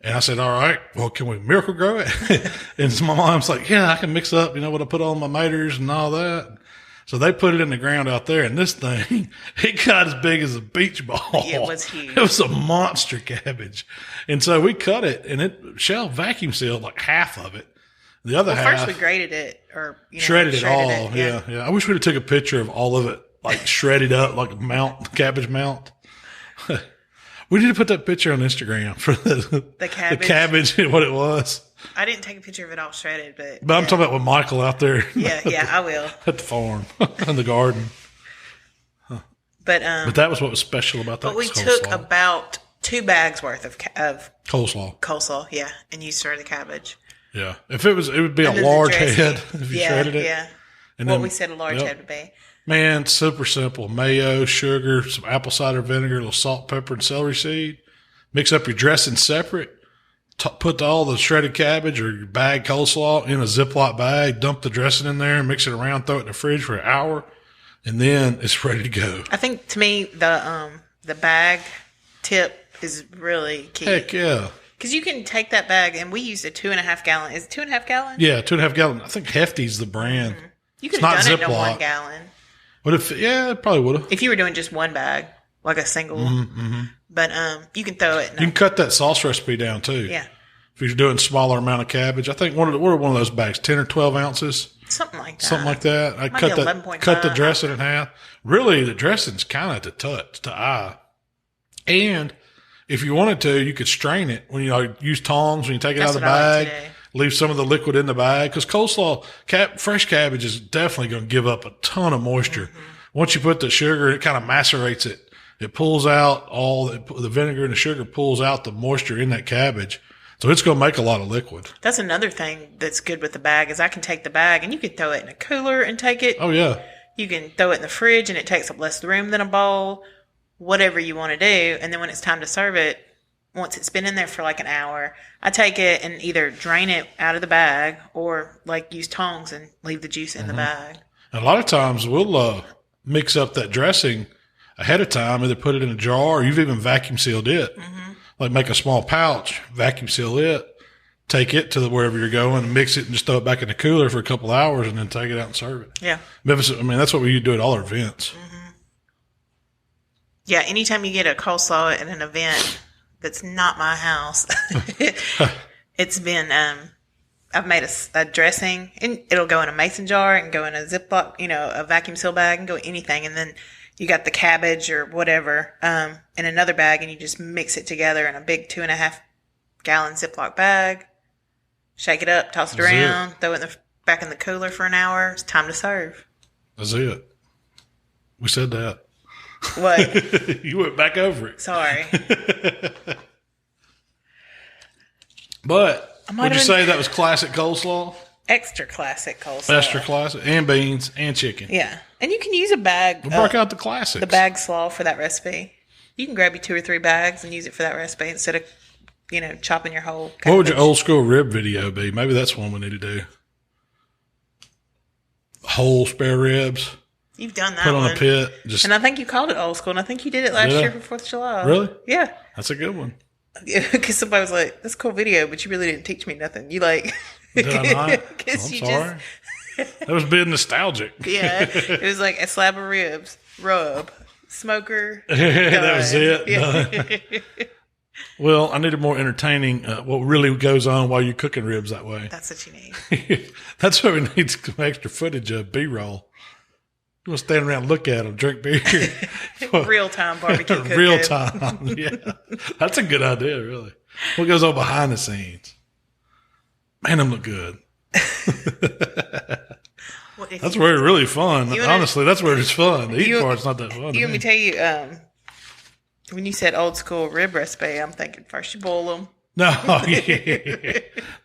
S2: And I said, all right, well, can we miracle grow it? And so my mom's like, yeah, I can mix up, what I put on my maters and all that. So they put it in the ground out there, and this thing, it got as big as a beach ball.
S3: It was huge.
S2: It was a monster cabbage. And so we cut it, and Shell vacuum sealed like half of it. The other half.
S3: First we grated it or
S2: shredded it all. Yeah. I wish we'd have took a picture of all of it, like shredded up, like a cabbage mount. We need to put that picture on Instagram for the cabbage and what it was.
S3: I didn't take a picture of it all shredded,
S2: but I'm talking about with Michael out there.
S3: Yeah, I will.
S2: At the farm, in the garden.
S3: But
S2: that was what was special about that.
S3: But we took about 2 bags worth of
S2: coleslaw.
S3: Coleslaw, yeah, and used for the cabbage.
S2: Yeah, it would be a large head if you shredded it.
S3: Yeah, and what we said a large head would be.
S2: Man, super simple. Mayo, sugar, some apple cider vinegar, a little salt, pepper, and celery seed. Mix up your dressing separate. Put all the shredded cabbage or your bag coleslaw in a Ziploc bag. Dump the dressing in there, mix it around, throw it in the fridge for an hour, and then it's ready to go.
S3: I think to me the bag tip is really key.
S2: Heck yeah.
S3: Because you can take that bag, and we used a 2.5 gallon. Is it 2.5 gallon?
S2: Yeah, 2.5 gallon. I think Hefty's the brand.
S3: Mm-hmm. You could have done it in a 1 gallon.
S2: But it probably would have.
S3: If you were doing just one bag, like a single. Mm-hmm. But you can throw it.
S2: You can cut that sauce recipe down too.
S3: Yeah.
S2: If you're doing smaller amount of cabbage, I think what are one of those bags? 10 or 12 ounces.
S3: Something like that.
S2: Something like that. I
S3: Might
S2: cut
S3: be
S2: the
S3: 11.5.
S2: dressing in half. Really, the dressing's kind of to eye. And if you wanted to, you could strain it when you use tongs when you take it out of the bag. Leave some of the liquid in the bag because coleslaw, fresh cabbage is definitely going to give up a ton of moisture. Mm-hmm. Once you put the sugar, it kind of macerates it. It pulls out the vinegar and the sugar pulls out the moisture in that cabbage. So it's going to make a lot of liquid.
S3: That's another thing that's good with the bag is I can take the bag and you can throw it in a cooler and take it.
S2: Oh, yeah.
S3: You can throw it in the fridge and it takes up less room than a bowl, whatever you want to do. And then when it's time to serve it, once it's been in there for like an hour, I take it and either drain it out of the bag or like use tongs and leave the juice in the bag.
S2: And a lot of times we'll mix up that dressing ahead of time, either put it in a jar or you've even vacuum sealed it. Mm-hmm. Like make a small pouch, vacuum seal it, take it to wherever you're going and mix it and just throw it back in the cooler for a couple hours and then take it out and serve it.
S3: Yeah.
S2: I mean, that's what we do at all our events.
S3: Mm-hmm. Yeah. Anytime you get a coleslaw at an event, that's not my house. It's been, I've made a dressing and it'll go in a mason jar and go in a Ziploc, a vacuum seal bag and go anything. And then you got the cabbage or whatever, in another bag and you just mix it together in a big 2.5 gallon Ziploc bag, shake it up, toss it around, throw it back in the cooler for an hour. It's time to serve.
S2: That's it. We said that.
S3: What?
S2: You went back over it.
S3: Sorry.
S2: But would you say that was classic coleslaw?
S3: Extra classic coleslaw.
S2: Extra classic. And beans and chicken.
S3: Yeah. And you can use a bag.
S2: We'll break out the classics.
S3: The bag slaw for that recipe. You can grab you 2 or 3 bags and use it for that recipe instead of, chopping your whole cabbage.
S2: What would your old school rib video be? Maybe that's one we need to do. Whole spare ribs.
S3: You've done that
S2: Put on
S3: one.
S2: a pit.
S3: And I think you called it Old School, and I think you did it last year for 4th of July.
S2: Really?
S3: Yeah.
S2: That's a good one.
S3: Because somebody was like, that's a cool video, but you really didn't teach me nothing. You like...
S2: Did I not? I'm sorry. That was being nostalgic.
S3: Yeah. It was like a slab of ribs, rub, smoker.
S2: That was it.
S3: Yeah.
S2: Well, I needed more entertaining. What really goes on while you're cooking ribs that way?
S3: That's what you need.
S2: That's what we need, some extra footage of B-roll. You want to stand around and look at them, drink beer.
S3: Real-time barbecue cooking.
S2: Real time, yeah. That's a good idea, really. What goes on behind the scenes? Man, them look good. That's where it's really fun. Honestly, that's where it's fun. The eat part's not that fun.
S3: Let me tell you, when you said old school rib recipe, I'm thinking first you boil them.
S2: No, yeah.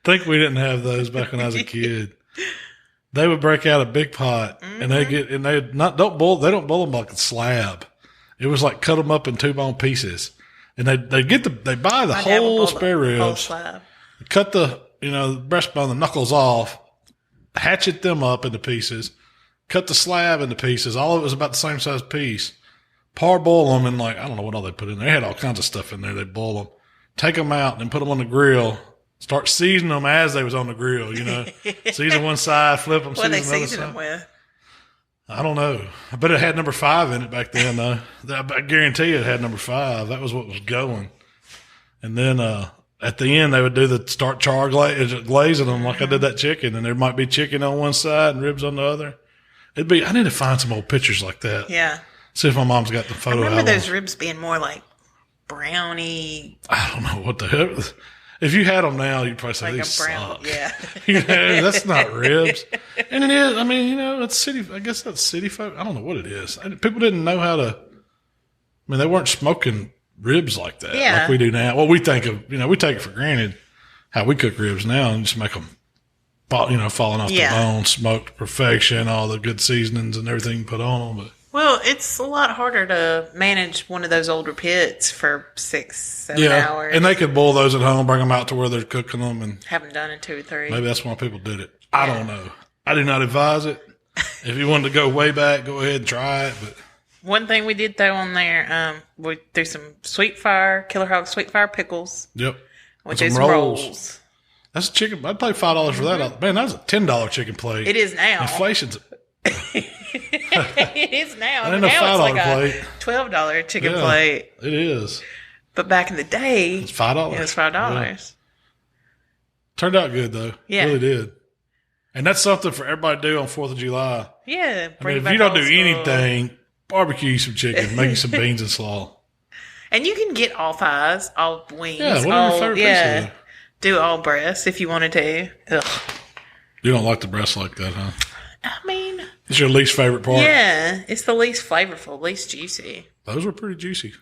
S2: Think we didn't have those back when I was a kid. They would break out a big pot and they don't boil them like a slab. It was like cut them up in 2-bone pieces. And they buy the whole spare ribs,
S3: whole slab.
S2: Cut the breastbone, the knuckles off, hatchet them up into pieces, cut the slab into pieces. All of it was about the same size piece. Parboil them and I don't know what all they put in there. They had all kinds of stuff in there. They boil them, take them out and then put them on the grill. Start seasoning them as they was on the grill, Season one side, flip them,
S3: what
S2: season
S3: they
S2: the other
S3: season
S2: side.
S3: them with?
S2: I don't know. I bet it had number 5 in it back then, though. I guarantee you it had number 5. That was what was going. And then at the end, they would start glazing them like I did that chicken. And there might be chicken on one side and ribs on the other. I need to find some old pictures like that.
S3: Yeah.
S2: See if my mom's got the photo.
S3: I remember those ribs being more like brownie.
S2: I don't know what the hell. If you had them now, you'd probably say
S3: like
S2: they
S3: a brown,
S2: suck.
S3: Yeah.
S2: That's not ribs. And it is. I mean, it's city. I guess that's city folk. I don't know what it is. People didn't know how to. I mean, they weren't smoking ribs like that, like we do now. Well, we think of, we take it for granted how we cook ribs now and just make them, falling off the bone, smoked to perfection, all the good seasonings and everything put on them. But
S3: well, it's a lot harder to manage one of those older pits for 6-7 hours.
S2: And they could boil those at home, bring them out to where they're cooking them, and
S3: have them done in 2 or 3.
S2: Maybe that's why people did it. I don't know. I do not advise it. If you wanted to go way back, go ahead and try it. But
S3: one thing we did throw on there, we threw some Killer Hog Sweet Fire pickles.
S2: Yep.
S3: Which is rolls.
S2: That's a chicken. I'd pay $5 for that. Man, that was a $10 chicken plate.
S3: It is now.
S2: Inflation's.
S3: It is now.
S2: Ain't
S3: Now
S2: $5
S3: it's like
S2: plate.
S3: a $12 chicken plate.
S2: It is.
S3: But back in the day,
S2: it's $5.
S3: It was $5.
S2: Yeah. Turned out good though.
S3: Yeah.
S2: It really did. And that's something for everybody to do on 4th of July.
S3: Yeah.
S2: I mean, if you don't do anything, barbecue some chicken, make you some beans and slaw.
S3: And you can get all thighs, all wings,
S2: Yeah, whatever your favorite piece is.
S3: Do all breasts if you wanted to. Ugh.
S2: You don't like the breast like that, huh?
S3: I mean,
S2: it's your least favorite part.
S3: Yeah, it's the least flavorful, least juicy.
S2: Those were pretty juicy.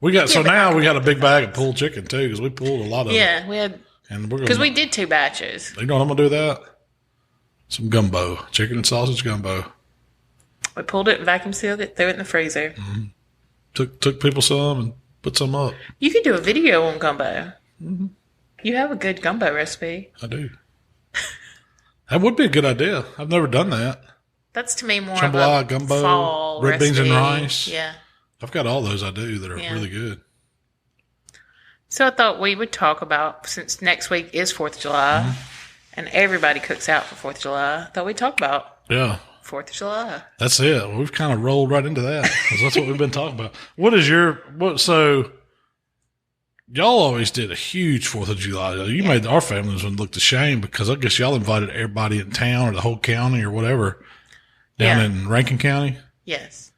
S2: We got now we got a big bag of pulled chicken too because we pulled a lot of it.
S3: Yeah, we had, and because we did 2 batches.
S2: You know what I'm gonna do that? Some gumbo, chicken and sausage gumbo.
S3: We pulled it, vacuum sealed it, threw it in the freezer.
S2: Mm-hmm. Took people some and put some up.
S3: You could do a video on gumbo. Mm-hmm. You have a good gumbo recipe.
S2: I do. That would be a good idea. I've never done that.
S3: That's to me more
S2: jambalaya,
S3: of a
S2: gumbo,
S3: fall
S2: red beans and rice.
S3: Yeah.
S2: I've got all those I do that are really good.
S3: So I thought we would talk about, since next week is 4th of July, and everybody cooks out for 4th of July, I thought we'd talk about 4th of July.
S2: That's it. We've kind of rolled right into that because that's what we've been talking about. So y'all always did a huge 4th of July. You made our families look ashamed because I guess y'all invited everybody in town or the whole county or whatever down in Rankin County.
S3: Yes.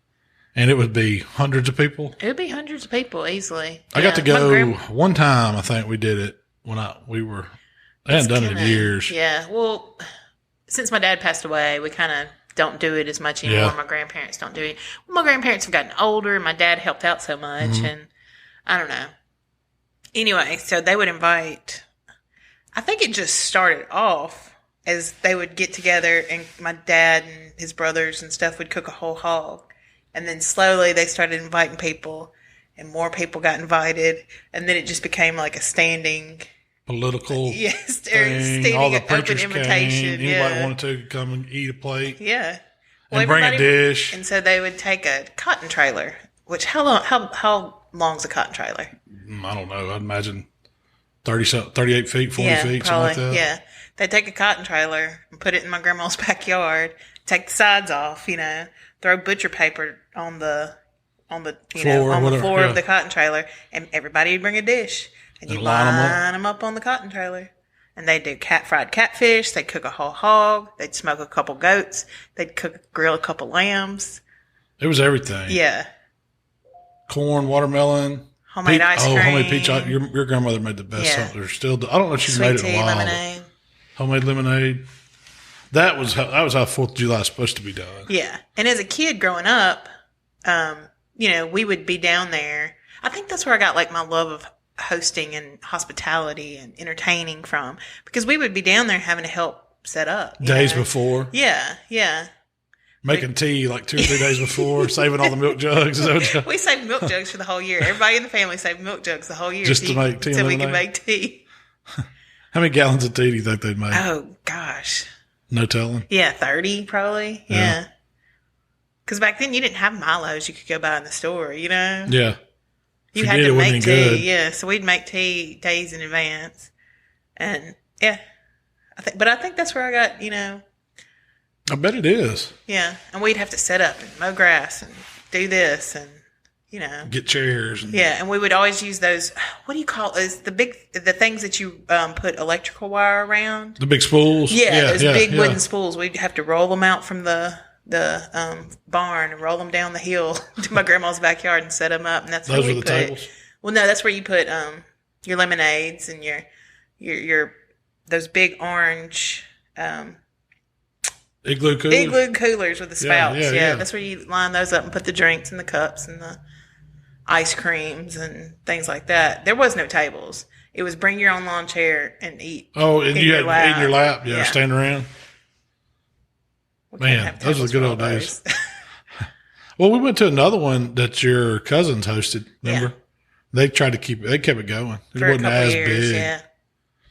S2: And it would be hundreds of people?
S3: It would be hundreds of people easily.
S2: I got to go one time, I think we did it when I hadn't done it in years.
S3: Yeah. Well, since my dad passed away, we kind of don't do it as much anymore. Yeah. My grandparents don't do it. Well, my grandparents have gotten older and my dad helped out so much and I don't know. Anyway, so they would invite, I think it just started off as they would get together and my dad and his brothers and stuff would cook a whole hog. And then slowly they started inviting people and more people got invited. And then it just became like a standing
S2: political
S3: standing
S2: all the
S3: open invitation.
S2: Came. Anybody wanted to come and eat a plate.
S3: Yeah.
S2: And bring a dish.
S3: And so they would take a cotton trailer, which how long's a cotton trailer?
S2: I don't know. I'd imagine 38 feet, 40 feet,
S3: probably,
S2: something like that.
S3: Yeah. They'd take a cotton trailer and put it in my grandma's backyard, take the sides off, throw butcher paper on the floor of the cotton trailer, and everybody would bring a dish, and you line them up on the cotton trailer. And they'd do fried catfish, they'd cook a whole hog, they'd smoke a couple goats, they'd grill a couple lambs.
S2: It was everything.
S3: Yeah.
S2: Corn, watermelon.
S3: Homemade ice cream.
S2: Homemade peach. Your grandmother made the best. Yeah. Or still, I don't know if she made it in a while.
S3: Lemonade.
S2: Homemade lemonade. That was how 4th of July is supposed to be done.
S3: Yeah. And as a kid growing up, we would be down there. I think that's where I got like my love of hosting and hospitality and entertaining from, because we would be down there having to help set up.
S2: Days before.
S3: Yeah. Yeah.
S2: Making tea like 2 or 3 days before, saving all the milk jugs.
S3: We saved milk jugs for the whole year. Everybody in the family saved milk jugs the whole year.
S2: Just to make tea.
S3: So we could make tea.
S2: How many gallons of tea do you think they'd make?
S3: Oh, gosh.
S2: No telling?
S3: Yeah, 30 probably. Yeah. Because back then you didn't have Milos you could go buy in the store,
S2: Yeah.
S3: You had to make tea. Good. Yeah. So we'd make tea days in advance. And yeah. I think that's where I got,
S2: I bet it is.
S3: Yeah. And we'd have to set up and mow grass and do this and,
S2: get chairs.
S3: And we would always use those, what do you call those? The things that you put electrical wire around.
S2: The big spools?
S3: Yeah, those big wooden spools. We'd have to roll them out from the barn and roll them down the hill to my grandma's backyard and set them up. And that's
S2: those
S3: where
S2: were the tables?
S3: Well, no, that's where you put your lemonades and your those big orange
S2: igloo
S3: coolers with the spouts. Yeah, that's where you line those up and put the drinks and the cups and the ice creams and things like that. There was no tables. It was bring your own lawn chair and eat.
S2: Oh, and you had to eat in your lap. Yeah, stand around. Man, those are the good old days. Well, we went to another one that your cousins hosted. Remember? Yeah. They tried to they kept it going. It wasn't as big. Yeah.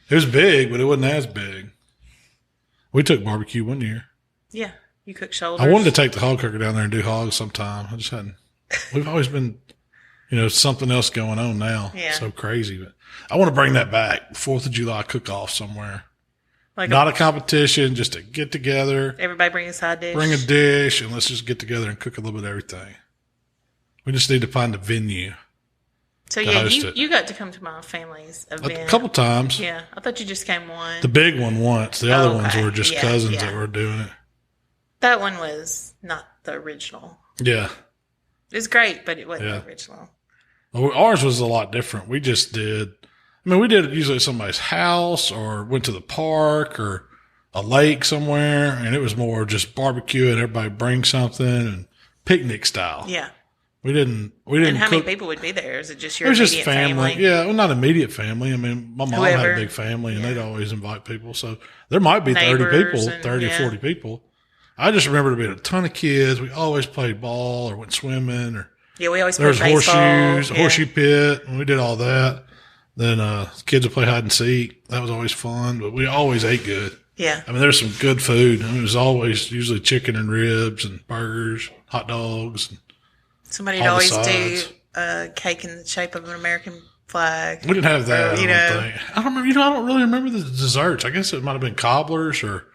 S2: It was big, but it wasn't as big. We took barbecue one year.
S3: Yeah, you cooked shoulders.
S2: I wanted to take the hog cooker down there and do hogs sometime. I just hadn't. We've always been, something else going on now. Yeah. So crazy. But I want to bring that back. 4th of July cook-off somewhere. Like not a competition, just a get together.
S3: Everybody bring a side dish.
S2: Bring a dish, and let's just get together and cook a little bit of everything. We just need to find a venue.
S3: So
S2: to
S3: yeah,
S2: host it.
S3: you got to come to my family's event
S2: A couple times.
S3: Yeah, I thought you just came one.
S2: The big one once. The other ones
S3: Okay.
S2: were just cousins that were doing it.
S3: That one was not the original.
S2: Yeah.
S3: It was great, but it wasn't the original.
S2: Well, ours was a lot different. We just did. I mean, we did it usually at somebody's house or went to the park or a lake somewhere, and it was more just barbecue and everybody bring something and picnic style.
S3: Yeah.
S2: We didn't.
S3: And how many people would be there? Is it just your
S2: It was
S3: immediate
S2: just family. Yeah, well, not immediate family. I mean, my mom had a big family, and they'd always invite people. So there might be 30 people, 30 or 40 people. I just remember there being a ton of kids. We always played ball or went swimming. Or
S3: we always
S2: there was
S3: played baseball.
S2: horseshoes, horseshoe pit, and we did all that. Then kids would play hide and seek. That was always fun, but we always ate good.
S3: Yeah.
S2: I mean, there's some good food. I mean, it was always usually chicken and ribs and burgers, hot dogs. And
S3: somebody'd always do a cake in the shape of an American flag.
S2: We didn't have that. I don't think. I don't remember. I don't really remember the desserts. I guess it might have been cobblers or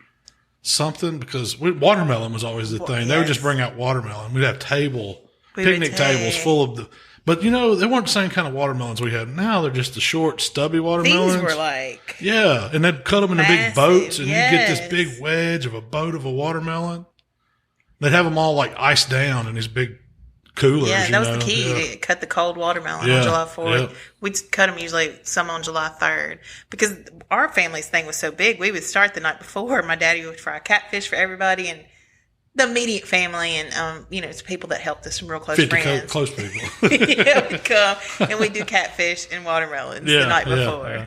S2: something because watermelon was always the thing. They would just bring out watermelon. We'd have picnic tables full of the. But they weren't the same kind of watermelons we have now. They're just the short, stubby watermelons.
S3: These were like
S2: and they'd cut them into big boats, and you get this big wedge of a boat of a watermelon. They'd have them all like iced down in these big coolers.
S3: Yeah, that was the key. To cut the cold watermelon on July 4th. We'd cut them usually some on July 3rd because our family's thing was so big. We would start the night before. My daddy would fry catfish for everybody and the immediate family and, it's people that helped us, some real close
S2: 50
S3: friends.
S2: close people.
S3: We'd come and we'd do catfish and watermelons the night before. Yeah.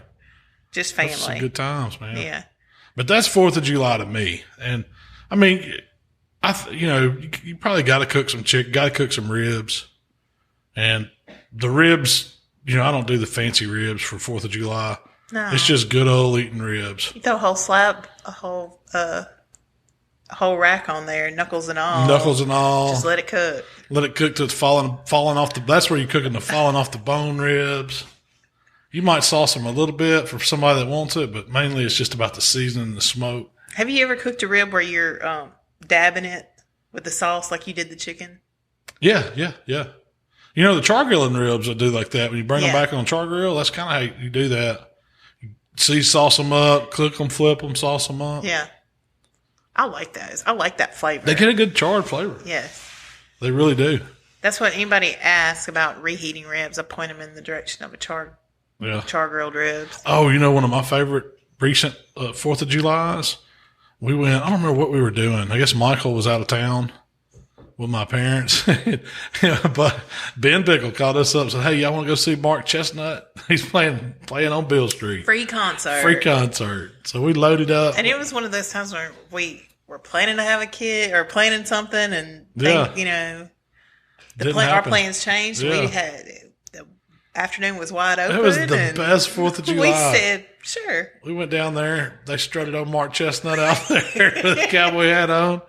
S3: Just family.
S2: That's some good times, man.
S3: Yeah.
S2: But that's 4th of July to me. And I mean, you probably got to cook some chicken, got to cook some ribs. And the ribs, I don't do the fancy ribs for 4th of July. No. It's just good old eating ribs.
S3: You throw a whole slab, a whole rack on there, knuckles and all. Just let it cook.
S2: Let it cook till it's falling off that's where you're cooking the falling off the bone ribs. You might sauce them a little bit for somebody that wants it, but mainly it's just about the seasoning and the smoke.
S3: Have you ever cooked a rib where you're dabbing it with the sauce like you did the chicken?
S2: Yeah. The char grilling ribs will do like that. When you bring them back on char grill, that's kind of how you do that. You sauce them up, cook them, flip them, sauce them up.
S3: Yeah. I like those. I like that flavor.
S2: They get a good charred flavor.
S3: Yes.
S2: They really do.
S3: That's what anybody asks about reheating ribs. I point them in the direction of a char grilled ribs.
S2: Oh, one of my favorite recent 4th of Julys? We went, I don't remember what we were doing. I guess Michael was out of town with my parents. But Ben Pickle called us up and said, hey, y'all want to go see Mark Chesnutt? He's playing on Bill Street.
S3: Free concert. So we loaded up. And it was one of those times where we were planning to have a kid or planning something and our plans changed. Yeah. We had the afternoon was wide open.
S2: It was the best 4th of July.
S3: We said, sure.
S2: We went down there. They strutted on Mark Chesnutt out there with a cowboy hat on.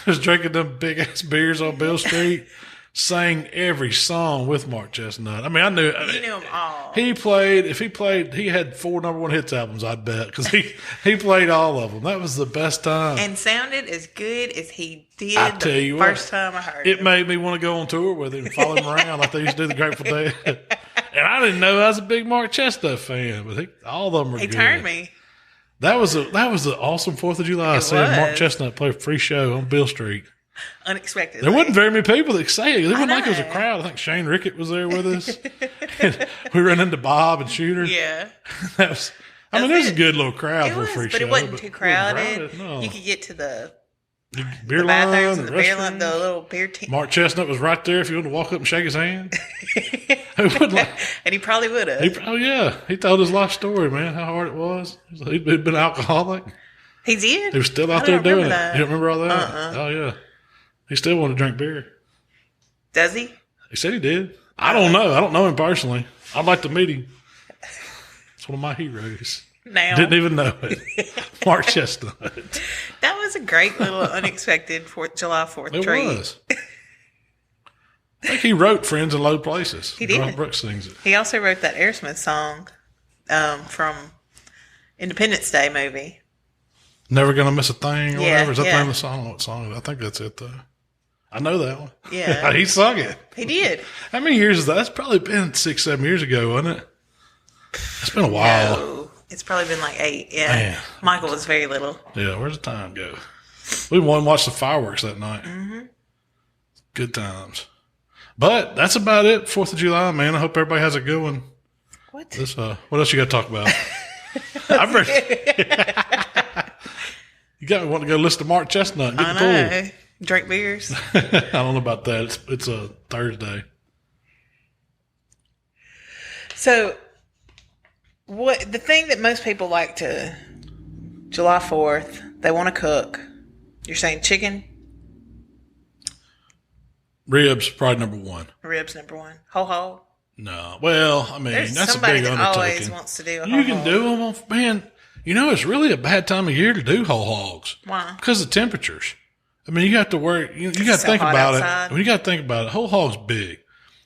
S2: Was drinking them big ass beers on Bill Street. Sang every song with Mark Chesnutt. I mean, I knew.
S3: You knew them all.
S2: He had 4 number 1 hits albums, I'd bet, because he played all of them. That was the best time.
S3: And sounded as good as he did the first time I heard
S2: it. It made me want to go on tour with him and follow him around like they used to do the Grateful Dead. And I didn't know I was a big Mark Chesnutt fan, but all of them were good.
S3: He turned me.
S2: That was an awesome 4th of July. Seeing Mark Chesnutt play a free show on Bill Street.
S3: Unexpectedly.
S2: There wasn't very many people that say it. It wasn't like it was a crowd. I think Shane Rickett was there with us. We ran into Bob and Shooter.
S3: Yeah.
S2: There's a good little crowd for a free show.
S3: But it wasn't too crowded.
S2: No.
S3: You could get to the
S2: beer
S3: bathrooms
S2: line,
S3: and the beer line, the little beer team.
S2: Mark Chesnutt was right there if you wanted to walk up and shake his hand.
S3: And he probably would have.
S2: He told his life story, man, how hard it was. He'd been an alcoholic.
S3: He did?
S2: He was still out there doing it. You don't remember all that? Oh, yeah. He still wanted to drink beer.
S3: Does he?
S2: He said he did. I don't know. I don't know him personally. I'd like to meet him. It's one of my heroes.
S3: Now.
S2: Didn't even know it. Mark Chesnutt.
S3: That was a great little unexpected July 4th treat.
S2: It was. I think he wrote Friends in Low Places.
S3: He did.
S2: Garth Brooks sings it.
S3: He also wrote that Aerosmith song from Independence Day movie.
S2: Never Gonna Miss a Thing or whatever. Is that the name of the song? I don't know what song it is. I think that's it, though. I know that one.
S3: Yeah.
S2: He sung it.
S3: He did.
S2: How many years is that? That's probably been 6-7 years ago, wasn't it? It's been a while.
S3: No, it's probably been like 8. Yeah.
S2: Man.
S3: Michael was very little.
S2: Yeah, where's the time go? We went and watched the fireworks that night.
S3: Mm-hmm.
S2: Good times. But that's about it. 4th of July, man. I hope everybody has a good one.
S3: What?
S2: What else you got to talk about? I've read. You got me wanting to go listen to Mark Chesnutt and get the pool.
S3: Drink beers.
S2: I don't know about that. It's a Thursday.
S3: So, the thing that most people like to July 4th, they want to cook. You're saying chicken?
S2: Ribs, probably number one.
S3: Ribs, number one. Whole.
S2: No. Well, I mean,
S3: There's
S2: that's a
S3: somebody
S2: big
S3: that
S2: undertaking.
S3: always wants to do a
S2: You can do them, man. You know, it's really a bad time of year to do whole hogs.
S3: Why?
S2: Because of temperatures. I mean, you have to work. You got to think about it. When you got to think about it, whole hog's big,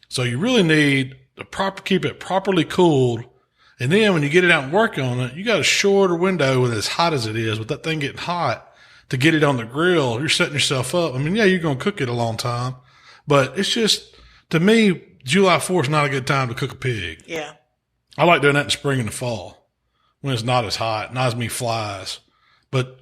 S2: so you really need to keep it properly cooled. And then when you get it out and work on it, you got a shorter window with as hot as it is, with that thing getting hot, to get it on the grill. You're setting yourself up. I mean, yeah, you're going to cook it a long time, but it's just, to me, July 4th is not a good time to cook a pig.
S3: Yeah.
S2: I like doing that in spring and the fall when it's not as hot, not as many flies. But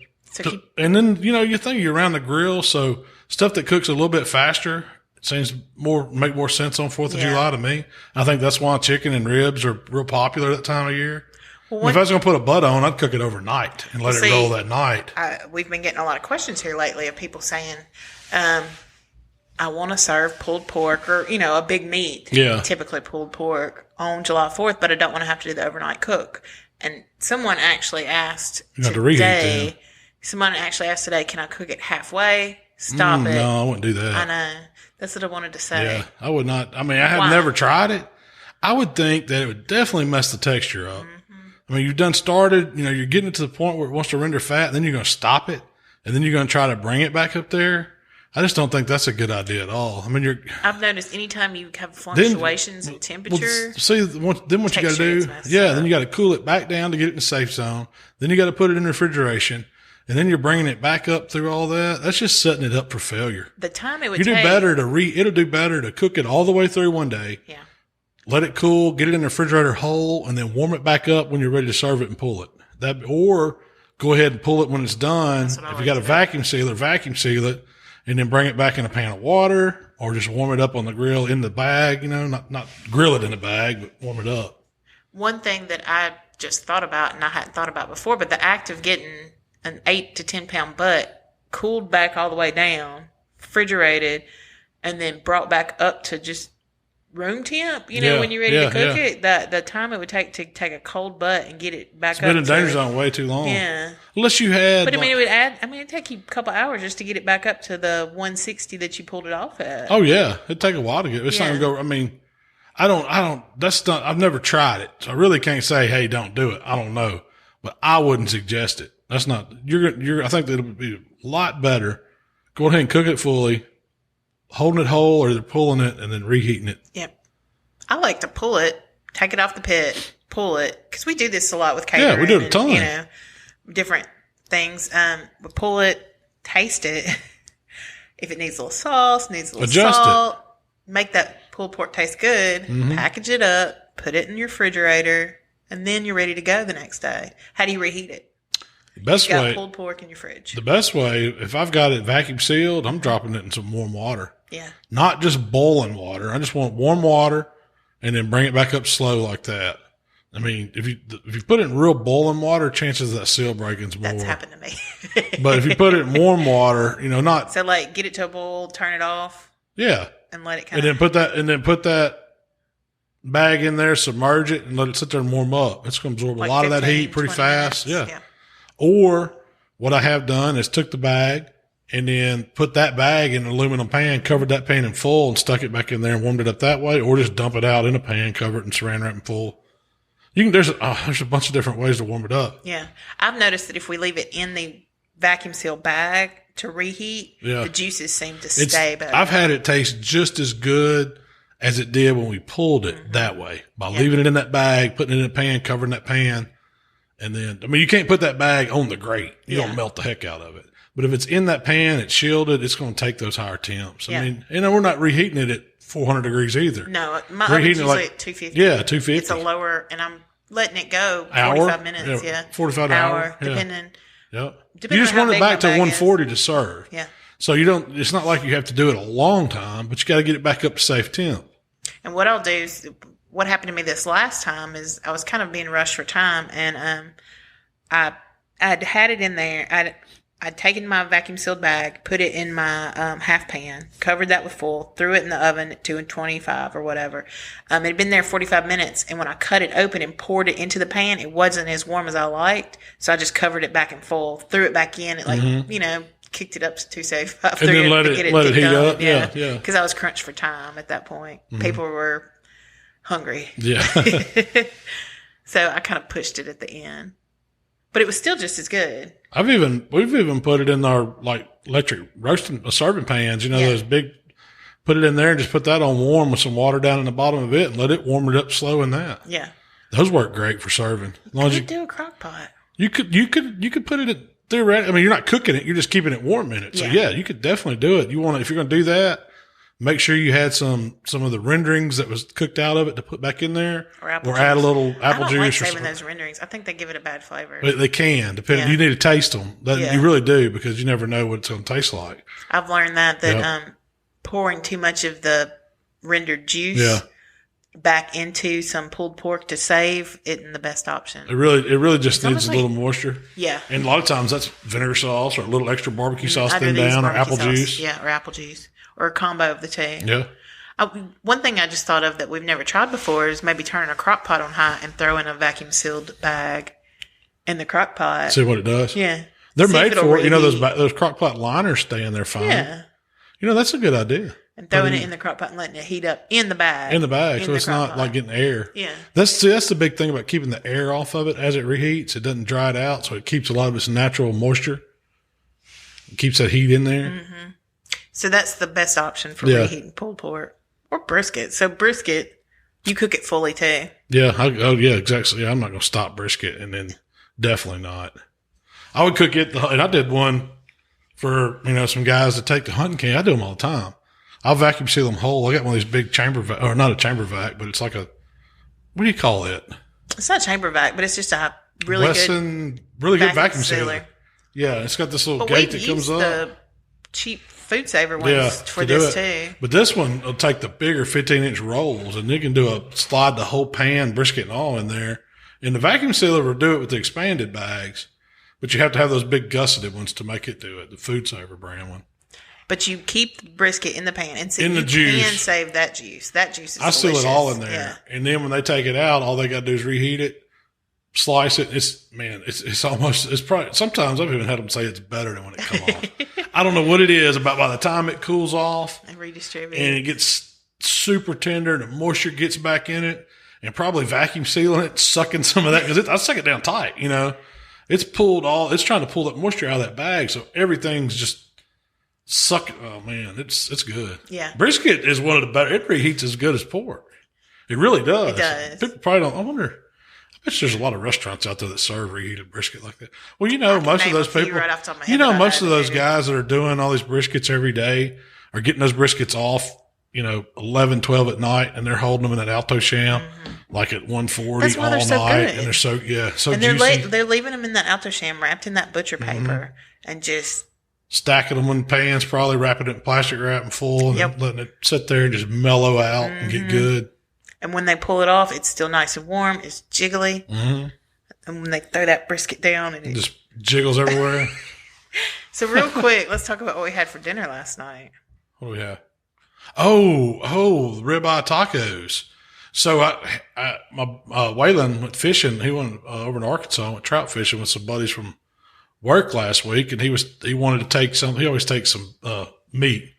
S2: and then, you think you're around the grill, so stuff that cooks a little bit faster seems make more sense on 4th of July to me. I think that's why chicken and ribs are real popular that time of year. Well, if I was going to put a butt on, I'd cook it overnight and let it roll that night.
S3: We've been getting a lot of questions here lately of people saying, I want to serve pulled pork or, a big meat, typically pulled pork on July 4th, but I don't want to have to do the overnight cook. And someone actually asked today, can I cook it halfway? Stop it.
S2: No, I wouldn't do that.
S3: I know. That's what I wanted to say.
S2: Yeah, I would not. I mean, I have never tried it. I would think that it would definitely mess the texture up. Mm-hmm. I mean, you've done started, you're getting it to the point where it wants to render fat, and then you're going to stop it, and then you're going to try to bring it back up there. I just don't think that's a good idea at all. I mean, I've
S3: noticed anytime you have fluctuations in temperature.
S2: Then what you got to do? Yeah, then you got to cool it back down to get it in the safe zone. Then you got to put it in refrigeration, and then you're bringing it back up through all that. That's just setting it up for failure.
S3: The time it would
S2: take. It'll do better to cook it all the way through one day.
S3: Yeah.
S2: Let it cool, get it in the refrigerator whole, and then warm it back up when you're ready to serve it and pull it. Or go ahead and pull it when it's done. If you got a vacuum seal it. And then bring it back in a pan of water, or just warm it up on the grill in the bag, not grill it in the bag, but warm it up.
S3: One thing that I just thought about, and I hadn't thought about before, but the act of getting an 8 to 10 pound butt cooled back all the way down, refrigerated, and then brought back up to just room temp, when you're ready to cook it, the time it would take to take a cold butt and get it back up. It's been
S2: in danger zone way too long.
S3: Yeah.
S2: Unless you had.
S3: But it'd take you a couple hours just to get it back up to the 160 that you pulled it off at.
S2: Oh yeah. It'd take a while to get it. It's not going to go, I've never tried it. So I really can't say, hey, don't do it. I don't know. But I wouldn't suggest it. That's not, I think that it would be a lot better. Go ahead and cook it fully. Holding it whole, or they're pulling it and then reheating it.
S3: Yep. I like to pull it, take it off the pit, pull it, because we do this a lot with catering.
S2: Yeah, we do it a ton.
S3: Different things. We pull it, taste it. If it needs a little sauce, needs a little salt, make that pulled pork taste good, package it up, put it in your refrigerator, and then you're ready to go the next day. How do you reheat it?
S2: The best way,
S3: got pulled pork in your fridge.
S2: The best way, if I've got it vacuum sealed, I'm dropping it in some warm water.
S3: Yeah.
S2: Not just boiling water. I just want warm water and then bring it back up slow like that. I mean, if you put it in real boiling water, chances of that seal breaking's more.
S3: That's happened to me.
S2: But if you put it in warm water, not.
S3: So get it to a boil, turn it off.
S2: Yeah.
S3: And let it
S2: and then put that bag in there, submerge it, and let it sit there and warm up. It's going to absorb a lot of that heat pretty fast. Yeah. Or what I have done is took the bag and then put that bag in an aluminum pan, covered that pan in full, and stuck it back in there and warmed it up that way, or just dump it out in a pan, cover it, and saran wrap in full. There's a bunch of different ways to warm it up.
S3: Yeah. I've noticed that if we leave it in the vacuum seal bag to reheat, the juices seem to stay better. I've
S2: had it taste just as good as it did when we pulled it that way, by leaving it in that bag, putting it in a pan, covering that pan. And then, you can't put that bag on the grate. You don't melt the heck out of it. But if it's in that pan, it's shielded, it's going to take those higher temps.
S3: Yeah.
S2: I mean, we're not reheating it at 400 degrees either.
S3: No, my oven's usually at 250.
S2: Yeah, 250.
S3: It's a lower, and I'm letting it go 45 minutes. Yeah.
S2: 45 hour.
S3: Depending.
S2: Yep.
S3: Depending
S2: You just
S3: on
S2: want
S3: how
S2: it back
S3: big
S2: to
S3: my bag
S2: 140 to serve.
S3: Yeah.
S2: So it's not like you have to do it a long time, but you got to get it back up to safe temp.
S3: And what I'll do is, what happened to me this last time is I was kind of being rushed for time, and I'd had it in there. I'd taken my vacuum sealed bag, put it in my half pan, covered that with foil, threw it in the oven at 225 or whatever. It had been there 45 minutes, and when I cut it open and poured it into the pan, it wasn't as warm as I liked, so I just covered it back in foil, threw it back in, it kicked it up to 275.
S2: And then let it heat up. Yeah.
S3: Because I was crunched for time at that point. People were hungry.
S2: Yeah.
S3: So I kind of pushed it at the end. But it was still just as good.
S2: We've even put it in our electric roasting serving pans, those big, put it in there and just put that on warm with some water down in the bottom of it and let it warm it up slow in that.
S3: Yeah.
S2: Those work great for serving. As long as you
S3: do a crock pot.
S2: You could put it in theoretically. I mean, you're not cooking it, you're just keeping it warm in it. So yeah, you could definitely do it. If you're going to do that, make sure you had some of the renderings that was cooked out of it to put back in there, or add a little apple juice. I don't like saving those
S3: renderings. I think they give it a bad flavor.
S2: But they can, depending. You need to taste them. You really do, because you never know what it's going to taste like.
S3: I've learned that pouring too much of the rendered juice back into some pulled pork to save isn't the best option.
S2: It really just needs a little moisture.
S3: Yeah,
S2: and a lot of times that's vinegar sauce or a little extra barbecue sauce thinned down, or apple juice.
S3: Yeah, or apple juice. Or a combo of the two.
S2: Yeah.
S3: One thing I just thought of that we've never tried before is maybe turning a crock pot on high and throwing a vacuum sealed bag in the crock pot.
S2: See what it does.
S3: Yeah.
S2: They're made for it. Those crock pot liners stay in there fine.
S3: Yeah.
S2: That's a good idea.
S3: And throwing it in the crock pot and letting it heat up in the bag.
S2: So it's not like getting air.
S3: Yeah.
S2: That's the big thing about keeping the air off of it as it reheats. It doesn't dry it out, so it keeps a lot of its natural moisture. It keeps that heat in there.
S3: Mm-hmm. So that's the best option for reheating pulled pork or brisket. So brisket, you cook it fully too.
S2: Yeah. Exactly. I'm not going to stop brisket, and then definitely not. I would cook it, and I did one for, some guys that take the hunting camp. I do them all the time. I'll vacuum seal them whole. I got one of these big chamber vac, or not a chamber vac, but it's like what do you call it?
S3: It's not a chamber vac, but it's just a really good
S2: vacuum sealer. Yeah. It's got this little gate that comes up.
S3: The cheap food saver ones for this too.
S2: But this one will take the bigger 15-inch rolls, and you can slide the whole pan, brisket and all in there. And the vacuum sealer will do it with the expanded bags, but you have to have those big gusseted ones to make it do it, the food saver brand one.
S3: But you keep the brisket in the pan, and so
S2: you can
S3: save that juice. That juice is delicious.
S2: seal it all in there, and then when they take it out, all they got to do is reheat it, slice it. It's probably, sometimes I've even had them say it's better than when it comes off. I don't know what it is about by the time it cools off
S3: and redistribute,
S2: and it gets super tender and the moisture gets back in it, and probably vacuum sealing it, sucking some of that, because I suck it down tight, it's trying to pull that moisture out of that bag. So everything's just sucking. Oh man, it's good.
S3: Yeah.
S2: Brisket is one of the better. It reheats as good as pork. It really does.
S3: It does.
S2: People probably don't. I wonder. I bet there's a lot of restaurants out there that serve reheated brisket like that. Well, most of those people, most of those guys that are doing all these briskets every day are getting those briskets off, 11, 12 at night, and they're holding them in that Alto Sham, like at 140 all night.
S3: Good.
S2: And they're so
S3: and
S2: juicy.
S3: They're leaving them in that Alto Sham wrapped in that butcher paper and just
S2: stacking them in pans, probably wrapping it in plastic wrap and full, and letting it sit there and just mellow out and get good.
S3: And when they pull it off, it's still nice and warm. It's jiggly. Mm-hmm. And when they throw that brisket down, and it
S2: just jiggles everywhere.
S3: So real quick, let's talk about what we had for dinner last night.
S2: What do we have? Oh, the ribeye tacos. So Waylon went fishing. He went over in Arkansas, went trout fishing with some buddies from work last week, and he wanted to take some. He always takes some meat.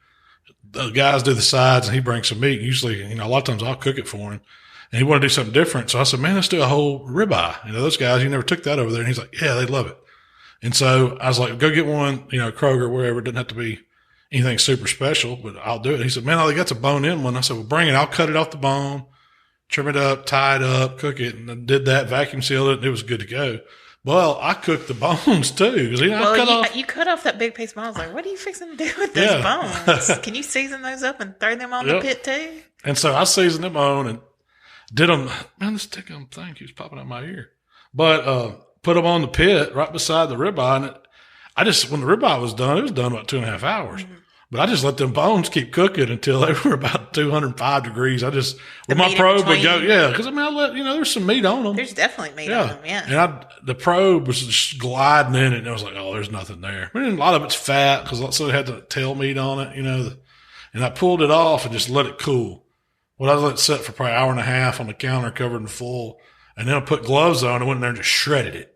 S2: The guys do the sides, and he brings some meat. Usually, a lot of times I'll cook it for him. And he wanted to do something different. So I said, man, let's do a whole ribeye. Those guys, you never took that over there. And he's like, yeah, they love it. And so I was like, go get one, Kroger, wherever. It doesn't have to be anything super special, but I'll do it. He said, man, all they got's a bone-in one. I said, well, bring it. I'll cut it off the bone, trim it up, tie it up, cook it. And I did that, vacuum sealed it, and it was good to go. Well, I cooked the bones too.
S3: You cut off that big piece of bone. I was like, what are you fixing to do with those bones? Can you season those up and throw them on the pit too? And
S2: so I seasoned them on and did them. Man, this tickle thing keeps popping out my ear. But put them on the pit right beside the ribeye. And when the ribeye was done, it was done about 2.5 hours. Mm-hmm. But I just let them bones keep cooking until they were about 205 degrees. With my probe would go, because there's some meat on them.
S3: There's definitely meat on them,
S2: And the probe was just gliding in it, and I was like, oh, there's nothing there. I mean, a lot of it's fat because it had the tail meat on it, and I pulled it off and just let it cool. Well, I let it sit for probably an hour and a half on the counter covered in foil, and then I put gloves on and went in there and just shredded it.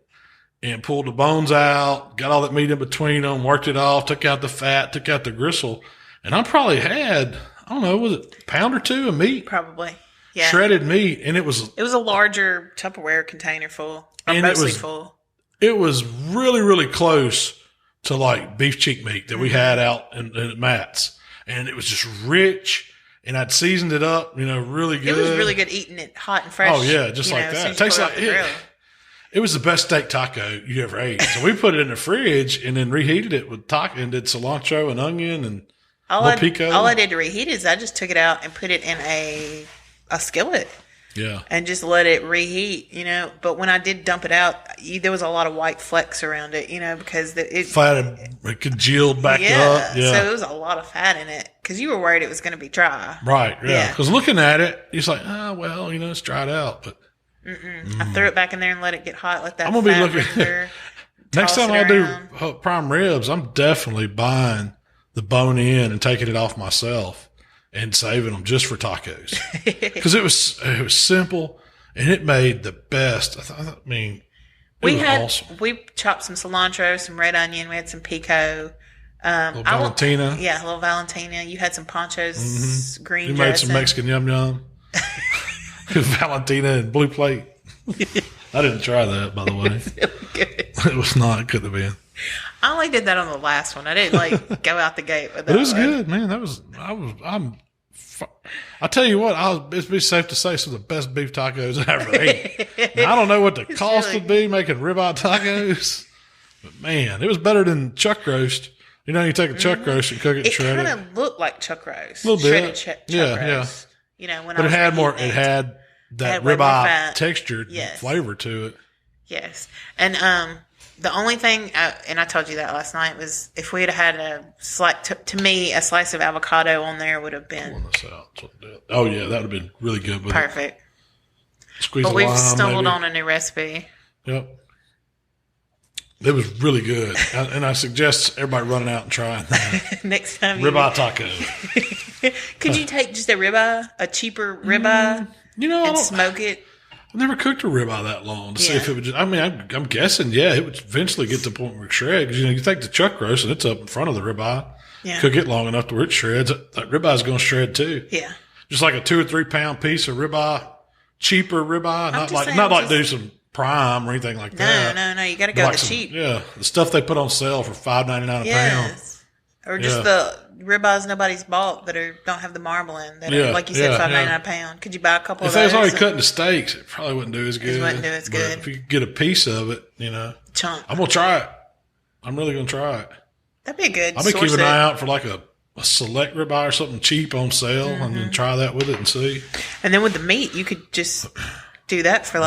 S2: And pulled the bones out, got all that meat in between them, worked it off, took out the fat, took out the gristle. And I probably had, I don't know, was it a pound or two of meat?
S3: Probably, yeah.
S2: Shredded meat. And it was
S3: a larger Tupperware container full, or mostly full.
S2: It was really, really close to like beef cheek meat that we had out in Matt's. And it was just rich. And I'd seasoned it up, really good.
S3: It was really good eating it hot and fresh.
S2: Oh, yeah, just like that. It tastes like it. It was the best steak taco you ever ate. So we put it in the fridge and then reheated it with taco and did cilantro and onion and pico.
S3: All I did to reheat it is I just took it out and put it in a skillet.
S2: Yeah.
S3: And just let it reheat, But when I did dump it out, there was a lot of white flecks around it, because
S2: it congealed back up. Yeah.
S3: So it was a lot of fat in it because you were worried it was going to be dry.
S2: Right. Yeah. Because looking at it, it's like, it's dried out, but.
S3: I threw it back in there and let it get hot. Let that.
S2: I'm gonna be looking. Next time I do prime ribs, I'm definitely buying the bone in and taking it off myself and saving them just for tacos because it was simple and it made the best. Awesome.
S3: We chopped some cilantro, some red onion. We had some pico.
S2: Valentina.
S3: A little Valentina. You had some Poncho's green.
S2: You
S3: dressing.
S2: made some Mexican yum yum. Valentina and blue plate. I didn't try that, by the way.
S3: It's really good.
S2: It was not. It couldn't have been.
S3: I only did that on the last one. I didn't go out the gate with that.
S2: It was good, man. I tell you what, it'd be safe to say some of the best beef tacos I ever ate. Now, I don't know what the cost would be making ribeye tacos, but man, it was better than chuck roast. You take a chuck roast and cook it and shred it.
S3: It kind of looked like chuck roast.
S2: A little bit.
S3: Chuck roast.
S2: But it had more. It had that ribeye texture, flavor to it.
S3: Yes, and the only thing, and I told you that last night, was if we had had a slice of avocado on there would have been.
S2: Oh yeah, that would have been really good.
S3: Perfect.
S2: Squeeze
S3: but
S2: a
S3: we've
S2: lime,
S3: stumbled on a new recipe.
S2: Yep. It was really good, and I suggest everybody running out and trying that.
S3: Next time,
S2: ribeye taco.
S3: Could you take just a cheaper ribeye, and smoke it?
S2: I never cooked a ribeye that long to see if it would just. I mean, I'm guessing, it would eventually get to the point where it shreds. Because you take the chuck roast and it's up in front of the ribeye.
S3: Yeah.
S2: Cook it long enough to where it shreds. That ribeye's going to shred too.
S3: Yeah.
S2: Just like a 2 or 3 pound piece of ribeye, cheaper ribeye, not like do some prime or anything like that.
S3: No. You got to go cheap.
S2: Yeah, the stuff they put on sale for $5.99 a pound.
S3: Or just the ribeyes nobody's bought that don't have the marbling that are, like you said, $5.99 a pound. Could you buy a couple of those?
S2: If they was already cutting the steaks, it probably wouldn't do as good.
S3: It wouldn't do as good.
S2: But if you could get a piece of it,
S3: chunk.
S2: I'm gonna try it. I'm really gonna try it.
S3: That'd be good.
S2: I'll be keeping an eye out for like a select ribeye or something cheap on sale, and then try that with it and see. And
S3: then with the meat, you could just do that for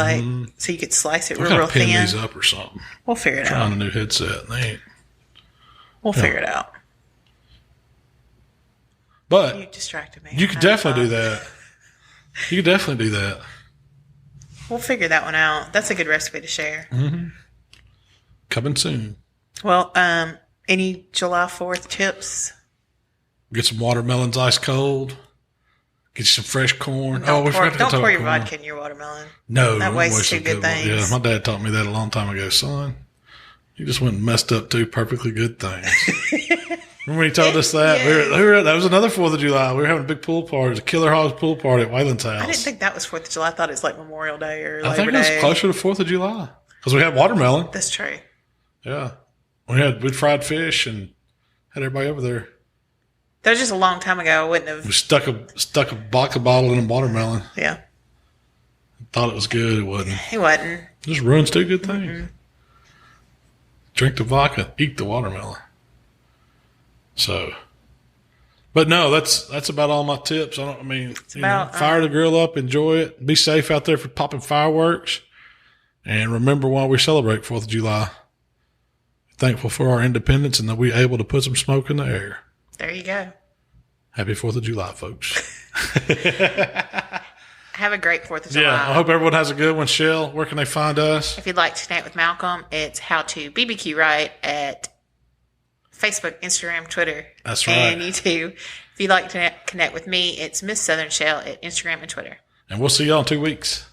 S3: so you could slice it real thin.
S2: Pin these up or something.
S3: We'll figure it out.
S2: Trying a new headset,
S3: We'll figure it out.
S2: But
S3: you distracted me.
S2: You could definitely do that. You could definitely do that.
S3: We'll figure that one out. That's a good recipe to share.
S2: Mm-hmm. Coming soon.
S3: Well, any July 4th tips?
S2: Get some watermelons ice cold. Get you some fresh corn.
S3: Don't pour your vodka in your watermelon.
S2: No.
S3: That wastes 2 good things.
S2: Yeah, my dad taught me that a long time ago. Son, you just went and messed up 2 perfectly good things. Remember when he told us that?
S3: Yeah.
S2: That was another 4th of July. We were having a big pool party. It was a Killer Hogs pool party at Wayland's house.
S3: I didn't think that was 4th of July. I thought it's like Memorial Day or Labor Day.
S2: I think it was closer to 4th of July. Because we had watermelon.
S3: That's true.
S2: Yeah. We fried fish and had everybody over there.
S3: That was just a long time ago. I wouldn't have.
S2: We stuck a vodka bottle in a watermelon.
S3: Yeah.
S2: Thought it was good. It wasn't.
S3: It wasn't.
S2: Just ruins 2 good things. drink the vodka, eat the watermelon. So, but no, that's about all my tips. Fire the grill up, enjoy it, be safe out there for popping fireworks, and remember while we celebrate 4th of July, thankful for our independence and that we're able to put some smoke in the air.
S3: There you go.
S2: Happy 4th of July, folks.
S3: Have a great 4th of July.
S2: Yeah, I hope everyone has a good one. Shell, where can they find us?
S3: If you'd like to connect with Malcolm, it's HowToBBQRight at Facebook, Instagram, Twitter,
S2: that's right,
S3: and YouTube. If you'd like to connect with me, it's Miss Southern Shell at Instagram and Twitter.
S2: And we'll see y'all in 2 weeks.